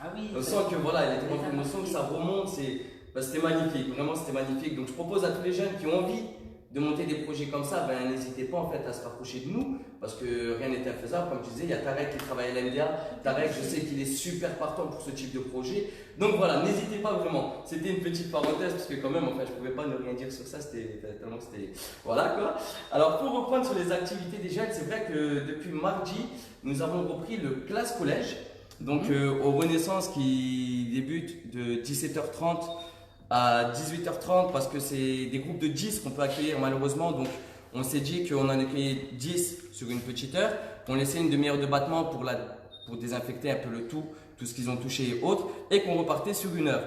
Ah oui. On sent que voilà, il y a tellement d'émotions que ça remonte. C'était magnifique, vraiment c'était magnifique. Donc je propose à tous les jeunes qui ont envie de monter des projets comme ça, n'hésitez pas en fait à se rapprocher de nous parce que rien n'est infaisable. Comme tu disais, il y a Tarek qui travaille à l'MDA. Tarek, je sais qu'il est super partant pour ce type de projet. Donc voilà, n'hésitez pas vraiment. C'était une petite parenthèse parce que quand même, je pouvais pas ne rien dire sur ça. C'était tellement c'était voilà quoi. Alors pour reprendre sur les activités des jeunes, c'est vrai que depuis mardi, nous avons repris le classe collège. Donc aux Renaissance qui débute de 17h30 à 18h30 parce que c'est des groupes de 10 qu'on peut accueillir malheureusement. Donc on s'est dit qu'on en accueillait 10 sur une petite heure, qu'on laissait une demi-heure de battement pour désinfecter un peu tout ce qu'ils ont touché et autres, et qu'on repartait sur une heure.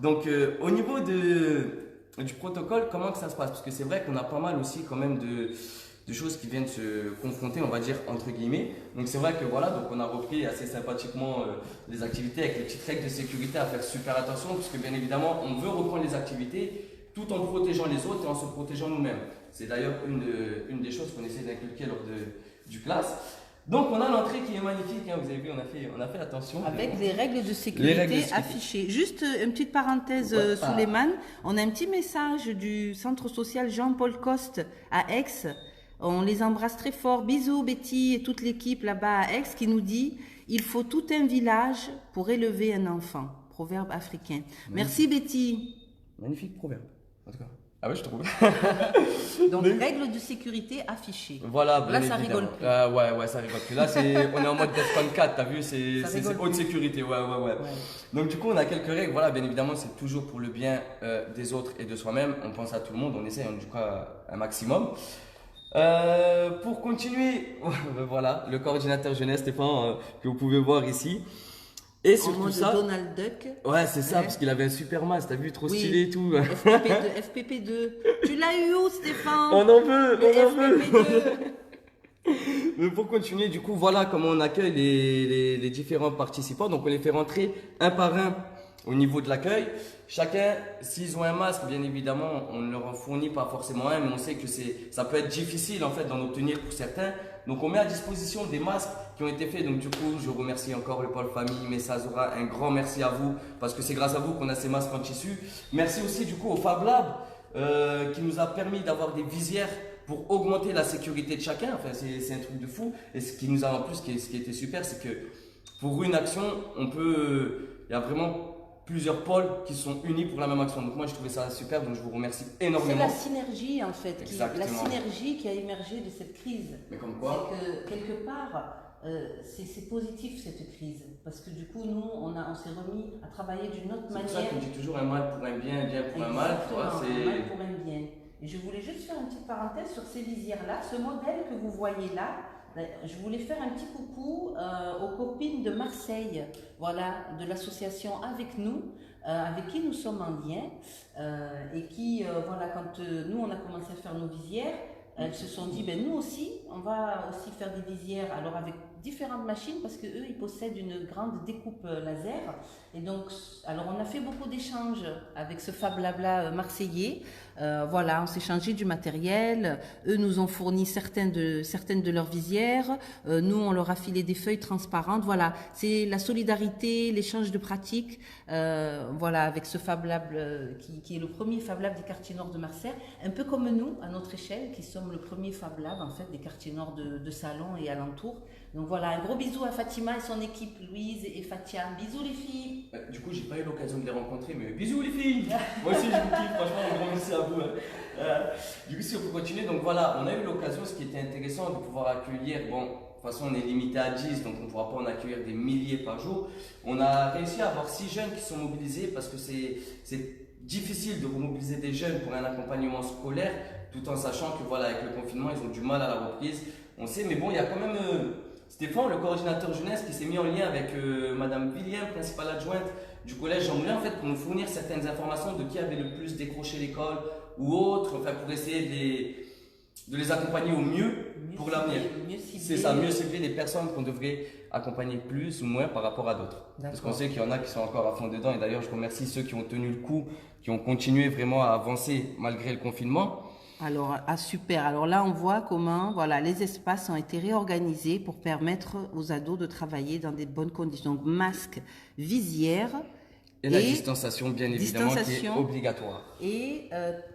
Donc au niveau du protocole, comment que ça se passe? Parce que c'est vrai qu'on a pas mal aussi quand même de choses qui viennent se confronter, on va dire entre guillemets. Donc c'est vrai que voilà, donc on a repris assez sympathiquement les activités avec les petites règles de sécurité à faire super attention, puisque bien évidemment on veut reprendre les activités tout en protégeant les autres et en se protégeant nous-mêmes. C'est d'ailleurs une des choses qu'on essaie d'inculquer lors du classe. Donc on a l'entrée qui est magnifique, hein, vous avez vu, on a fait attention. Avec les règles de sécurité affichées. Juste une petite parenthèse, Souleymane, on a un petit message du centre social Jean-Paul Coste à Aix. On les embrasse très fort. Bisous Betty et toute l'équipe là-bas à Aix qui nous dit « Il faut tout un village pour élever un enfant ». Proverbe africain. Merci Betty. Magnifique proverbe, en tout cas. Ah ouais, je trouve. Donc, règles de sécurité affichées. Voilà, là, ça rigole plus. Ouais, ça rigole plus. Là, on est en mode DEFCON 4, t'as vu, c'est haute sécurité. Ouais. Donc, du coup, on a quelques règles. Voilà, bien évidemment, c'est toujours pour le bien des autres et de soi-même. On pense à tout le monde, on essaye en tout cas un maximum. Pour continuer, voilà, le coordinateur jeunesse, Stéphane, que vous pouvez voir ici. Et surtout mode ça. Donald Duck. Ouais, c'est ça, parce qu'il avait un super masque, t'as vu, trop stylé et tout. FPP2. Tu l'as eu où, Stéphane? On en veut, FPP2. Mais pour continuer, du coup, voilà comment on accueille les différents participants. Donc, on les fait rentrer un par un au niveau de l'accueil. Chacun, s'ils ont un masque, bien évidemment, on ne leur en fournit pas forcément un, mais on sait que ça peut être difficile en fait d'en obtenir pour certains. Donc, on met à disposition des masques qui ont été faits. Donc, du coup, je remercie encore le pôle famille, Messazora, un grand merci à vous parce que c'est grâce à vous qu'on a ces masques en tissu. Merci aussi du coup au Fab Lab qui nous a permis d'avoir des visières pour augmenter la sécurité de chacun. Enfin, c'est un truc de fou. Et ce qui nous a en plus, ce qui était super, c'est que pour une action, il y a vraiment plusieurs pôles qui sont unis pour la même action. Donc moi, je trouvais ça super, donc je vous remercie C'est énormément. la synergie en fait, la Exactement. synergie qui a émergé de cette crise. Mais comme quoi, C'est que quelque part, c'est positif cette crise, parce que du coup, nous, on s'est remis à travailler d'une autre c'est pour manière. ça qu'on dit toujours un mal pour un bien, un bien pour un mal. Tu vois, Exactement, un mal pour un bien. Et je voulais juste faire une petite parenthèse sur ces visières-là. Ce modèle que vous voyez là, je voulais faire un petit coucou aux copines de Marseille, voilà, de l'association Avec Nous, avec qui nous sommes en lien, et qui, voilà, quand nous on a commencé à faire nos visières, elles se sont dit, ben nous aussi, on va aussi faire des visières, alors avec différentes machines, parce que eux, ils possèdent une grande découpe laser. Et donc, alors on a fait beaucoup d'échanges avec ce Fab Lab marseillais. Voilà, on s'est échangé du matériel. Eux nous ont fourni certaines de leurs visières. Nous, on leur a filé des feuilles transparentes. Voilà, c'est la solidarité, l'échange de pratiques. Voilà, avec ce Fab Lab qui est le premier Fab Lab des quartiers nord de Marseille, un peu comme nous, à notre échelle, qui sommes le premier Fab Lab en fait des quartiers nord de Salon et alentours. Donc voilà, un gros bisou à Fatima et son équipe, Louise et Fatia. Bisous les filles. Du coup, j'ai pas eu l'occasion de les rencontrer, mais bisous les filles. Moi aussi, je vous kiffe, franchement, un grand merci à vous. Du coup, si on peut continuer, donc voilà, on a eu l'occasion, ce qui était intéressant, de pouvoir accueillir, bon, de toute façon, on est limité à 10, donc on ne pourra pas en accueillir des milliers par jour. On a réussi à avoir 6 jeunes qui sont mobilisés parce que c'est difficile de remobiliser des jeunes pour un accompagnement scolaire, tout en sachant que voilà, avec le confinement, ils ont du mal à la reprise. On sait, mais bon, il y a quand même Stéphane, le coordinateur jeunesse, qui s'est mis en lien avec Madame William, principale adjointe du collège Jean Moulin, en fait, pour nous fournir certaines informations de qui avait le plus décroché l'école ou autre, enfin, pour essayer de les accompagner au mieux pour l'avenir. C'est ça, mieux cibler les personnes qu'on devrait accompagner plus ou moins par rapport à d'autres. Parce qu'on sait qu'il y en a qui sont encore à fond dedans, et d'ailleurs, je remercie ceux qui ont tenu le coup, qui ont continué vraiment à avancer malgré le confinement. Alors, super. Alors là, on voit comment voilà, les espaces ont été réorganisés pour permettre aux ados de travailler dans des bonnes conditions. Donc, masque, visière. Et la distanciation, bien évidemment, qui est obligatoire. Et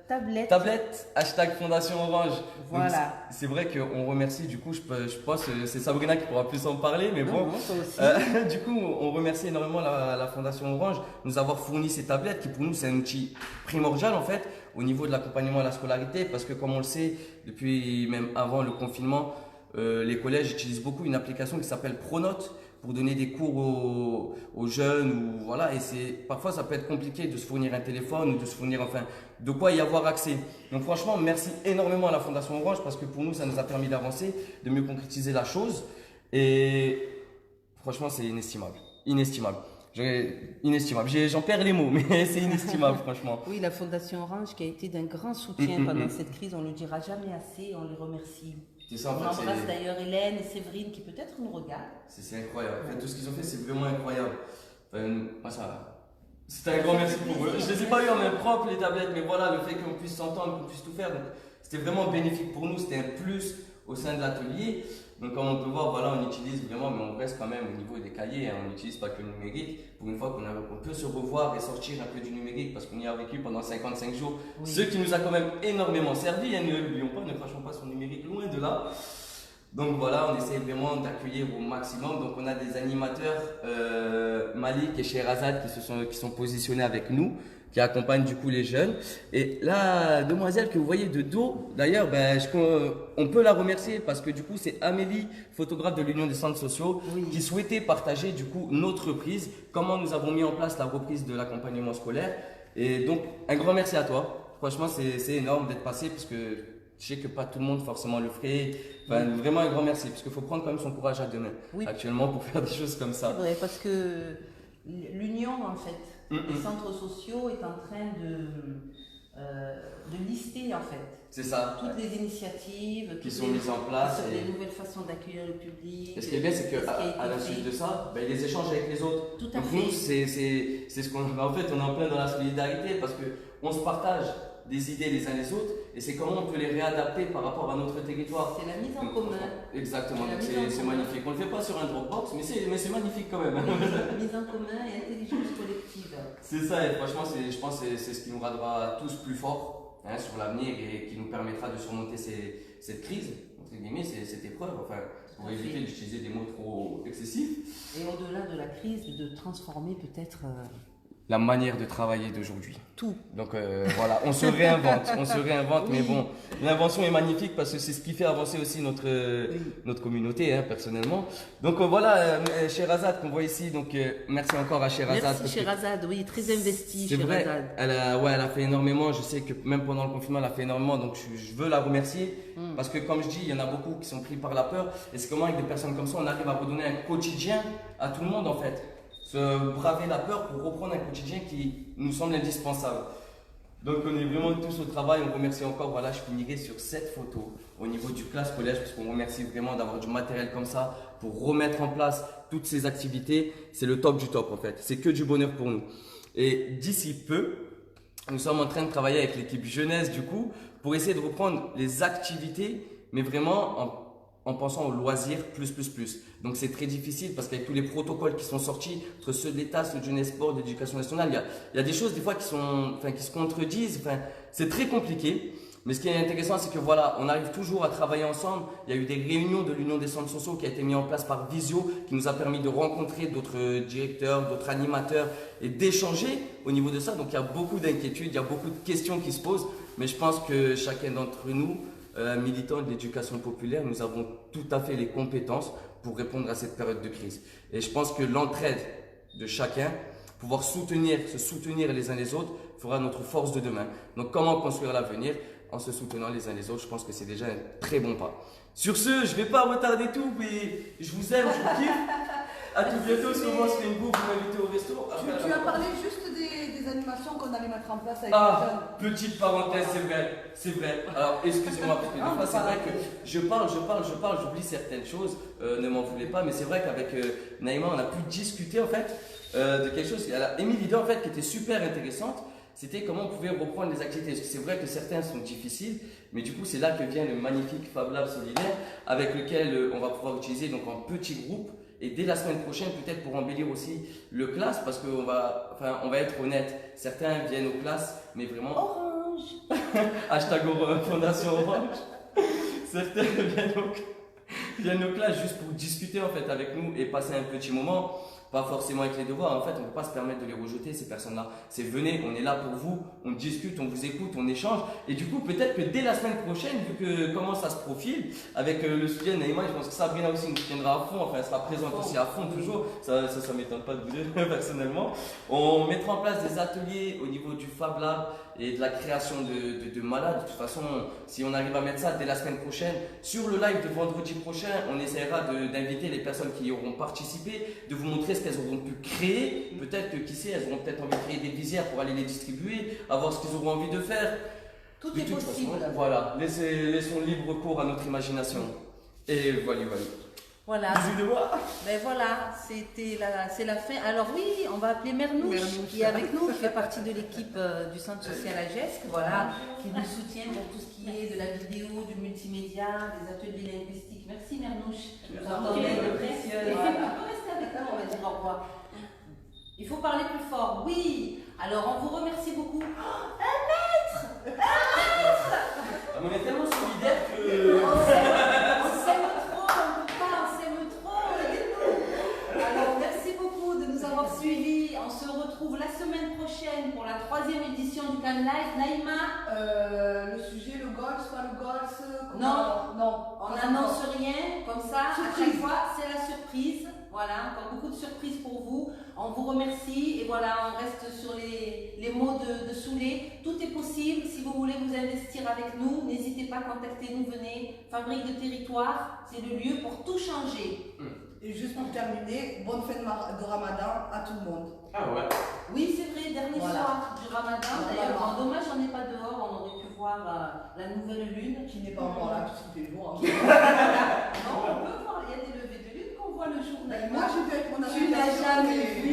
tablette. Tablette, hashtag Fondation Orange. Voilà. C'est vrai qu'on remercie, du coup, je pense que c'est Sabrina qui pourra plus en parler, mais bon. Non, toi aussi. Du coup, on remercie énormément la Fondation Orange de nous avoir fourni ces tablettes qui, pour nous, c'est un outil primordial, en fait, au niveau de l'accompagnement à la scolarité, parce que, comme on le sait, depuis même avant le confinement, les collèges utilisent beaucoup une application qui s'appelle Pronote pour donner des cours aux jeunes, ou voilà, et parfois ça peut être compliqué de se fournir un téléphone ou de se fournir, enfin, de quoi y avoir accès. Donc franchement, merci énormément à la Fondation Orange, parce que pour nous, ça nous a permis d'avancer, de mieux concrétiser la chose, et franchement, c'est inestimable, inestimable. J'en perds les mots, mais c'est inestimable, franchement. Oui, la Fondation Orange qui a été d'un grand soutien pendant cette crise, on ne le dira jamais assez, on les remercie. C'est ça, en on fait, embrasse d'ailleurs Hélène et Séverine qui peut-être nous regardent. C'est incroyable. En fait, tout ce qu'ils ont fait, c'est vraiment incroyable. Enfin, moi, c'était un grand merci pour eux. Je ne les ai pas eu en main propre, les tablettes, mais voilà, le fait qu'on puisse s'entendre, qu'on puisse tout faire, c'était vraiment bénéfique pour nous. C'était un plus au sein de l'atelier. Donc, comme on peut voir, voilà, on utilise vraiment, mais on reste quand même au niveau des cahiers. Hein, on n'utilise pas que le numérique. Pour une fois qu'on peut se revoir et sortir un peu du numérique, parce qu'on y a vécu pendant 55 jours. Oui. Ce qui nous a quand même énormément servi. Hein, ne l'oublions pas, ne crachons pas sur le numérique, loin de là. Donc voilà, on essaie vraiment d'accueillir au maximum. Donc on a des animateurs, Malik et Sherazade, qui sont positionnés avec nous, qui accompagnent du coup les jeunes. Et la demoiselle que vous voyez de dos, d'ailleurs, on peut la remercier parce que du coup c'est Amélie, photographe de l'Union des centres sociaux, qui souhaitait partager du coup notre reprise, comment nous avons mis en place la reprise de l'accompagnement scolaire. Et donc un grand merci à toi. Franchement, c'est énorme d'être passé, parce que je sais que pas tout le monde forcément le ferait. Enfin, vraiment un grand merci, parce qu'il faut prendre quand même son courage à deux mains actuellement pour faire des choses comme ça. C'est vrai, parce que l'Union, en fait, des centres sociaux est en train de lister, en fait. C'est ça. Toutes les initiatives qui sont mises en place. Les nouvelles façons d'accueillir le public. Et ce qui est bien, c'est qu'à la suite de ça, ils les échangent avec les autres. Tout à fait. Nous, c'est ce qu'on. En fait, on est en plein dans la solidarité, parce qu'on se partage des idées les uns les autres, et c'est comment on peut les réadapter par rapport à notre territoire. C'est la mise en commun. Exactement, c'est magnifique. On ne le fait pas sur un Dropbox, mais c'est magnifique quand même. Mise en commun et intelligence collective. C'est ça, et franchement, je pense que c'est ce qui nous rendra tous plus forts, hein, sur l'avenir, et qui nous permettra de surmonter cette crise, entre guillemets, cette épreuve, enfin, pour éviter d'utiliser des mots trop excessifs. Et au-delà de la crise, de transformer peut-être la manière de travailler d'aujourd'hui. Tout. Donc voilà, on se réinvente, Oui. mais bon, l'invention est magnifique parce que c'est ce qui fait avancer aussi notre communauté, hein, personnellement. Donc voilà, Sherazade qu'on voit ici, donc merci encore à Sherazade. Merci Sherazade, oui, très investie C'est vrai, Sherazade. elle a fait énormément, je sais que même pendant le confinement, elle a fait énormément, donc je veux la remercier. Parce que comme je dis, il y en a beaucoup qui sont pris par la peur. Et c'est comment avec des personnes comme ça, on arrive à redonner un quotidien à tout le monde en fait. Se braver la peur pour reprendre un quotidien qui nous semble indispensable. Donc on est vraiment tous au travail, on remercie encore, voilà, je finirai sur cette photo au niveau du classe collège, parce qu'on remercie vraiment d'avoir du matériel comme ça pour remettre en place toutes ces activités. C'est le top du top en fait, c'est que du bonheur pour nous. Et d'ici peu, nous sommes en train de travailler avec l'équipe jeunesse du coup, pour essayer de reprendre les activités, mais vraiment en pensant aux loisirs plus. Donc c'est très difficile parce qu'avec tous les protocoles qui sont sortis, entre ceux de l'État, ceux de Jeunesse Sport, de l'Éducation nationale, il y a des choses des fois qui se contredisent, c'est très compliqué. Mais ce qui est intéressant, c'est que voilà, on arrive toujours à travailler ensemble. Il y a eu des réunions de l'Union des centres sociaux qui a été mis en place par Visio, qui nous a permis de rencontrer d'autres directeurs, d'autres animateurs et d'échanger au niveau de ça. Donc il y a beaucoup d'inquiétudes, il y a beaucoup de questions qui se posent. Mais je pense que chacun d'entre nous, militants de l'éducation populaire, nous avons tout à fait les compétences pour répondre à cette période de crise. Et je pense que l'entraide de chacun, pouvoir se soutenir les uns les autres, fera notre force de demain. Donc comment construire l'avenir? En se soutenant les uns les autres, je pense que c'est déjà un très bon pas. Sur ce, je ne vais pas retarder tout, mais je vous aime, je vous kiffe. À tout bientôt, sûrement c'est une bouffe, vous m'invitez au resto. Tu as parlé juste des animations qu'on allait mettre en place avec les jeunes. Petite parenthèse, c'est vrai. Alors, excusez-moi, parce que des fois, c'est vrai que je parle, j'oublie certaines choses, ne m'en voulez pas, mais c'est vrai qu'avec Naïma, on a pu discuter, en fait, de quelque chose. Elle a émis l'idée, en fait, qui était super intéressante. C'était comment on pouvait reprendre les activités. Parce que c'est vrai que certains sont difficiles, mais du coup, c'est là que vient le magnifique Fab Lab solidaire, avec lequel on va pouvoir utiliser donc en petits groupes. Et dès la semaine prochaine, peut-être pour embellir aussi le classe, parce qu'on va, on va être honnête, certains viennent aux classes, mais vraiment… Orange. Hashtag Fondation Orange. Certains viennent aux classes juste pour discuter en fait avec nous et passer un petit moment. Pas forcément avec les devoirs, en fait on ne peut pas se permettre de les rejeter ces personnes-là. C'est venez, on est là pour vous, on discute, on vous écoute, on échange. Et du coup peut-être que dès la semaine prochaine, vu que comment ça se profile, avec le soutien de Naïma, je pense que Sabrina aussi nous soutiendra à fond, enfin elle sera présente aussi à fond toujours, ça m'étonne pas de vous dire personnellement. On mettra en place des ateliers au niveau du Fab Lab et de la création de malades. De toute façon, si on arrive à mettre ça dès la semaine prochaine, sur le live de vendredi prochain, on essaiera d'inviter les personnes qui y auront participé, de vous montrer ce qu'elles auront pu créer. Peut-être que, qui sait, elles auront peut-être envie de créer des visières pour aller les distribuer, avoir ce qu'ils auront envie de faire. Tout est possible. Façon, voilà, laissons libre cours à notre imagination. Et voilà. Voilà. Bisous de moi. Ben voilà, c'est la fin. Alors oui, on va appeler Mernouche qui est avec nous, qui fait partie de l'équipe du centre social à Gesque, voilà, qui nous soutient pour tout ce qui est de la vidéo, du multimédia, des ateliers linguistiques. Merci Mernouche. Notre aide précieuse. On peut rester avec nous, on va dire au revoir. Il faut parler plus fort. Oui. Alors on vous remercie beaucoup. Oh, un maître. On est tellement solidaires que… On s'aime trop, on s'aime trop. Alors, merci beaucoup de nous avoir suivis. On se retrouve la semaine prochaine pour la 3e édition du Can Live. Naïma, Le sujet, le goals, pas le goals. Non, on n'annonce rien. Comme ça, à chaque fois, c'est la surprise. Voilà, encore beaucoup de surprises pour vous. On vous remercie et voilà, on reste sur les mots de Soulé. Tout est possible. Si vous voulez vous investir avec nous, n'hésitez pas, contactez-nous, venez. Fabrique de territoire, c'est le lieu pour tout changer. Et juste pour terminer, bonne fin de Ramadan à tout le monde. Ah ouais. Oui, c'est vrai, dernier soir du Ramadan. D'ailleurs, en dommage, on n'est pas dehors, on aurait pu voir la nouvelle lune. Qui n'est pas encore là, puisqu'il fait jour. Non, on peut voir, il y a des levées de lune qu'on voit le jour. Moi, j'ai vu avec mon ami. Tu n'as jamais vu.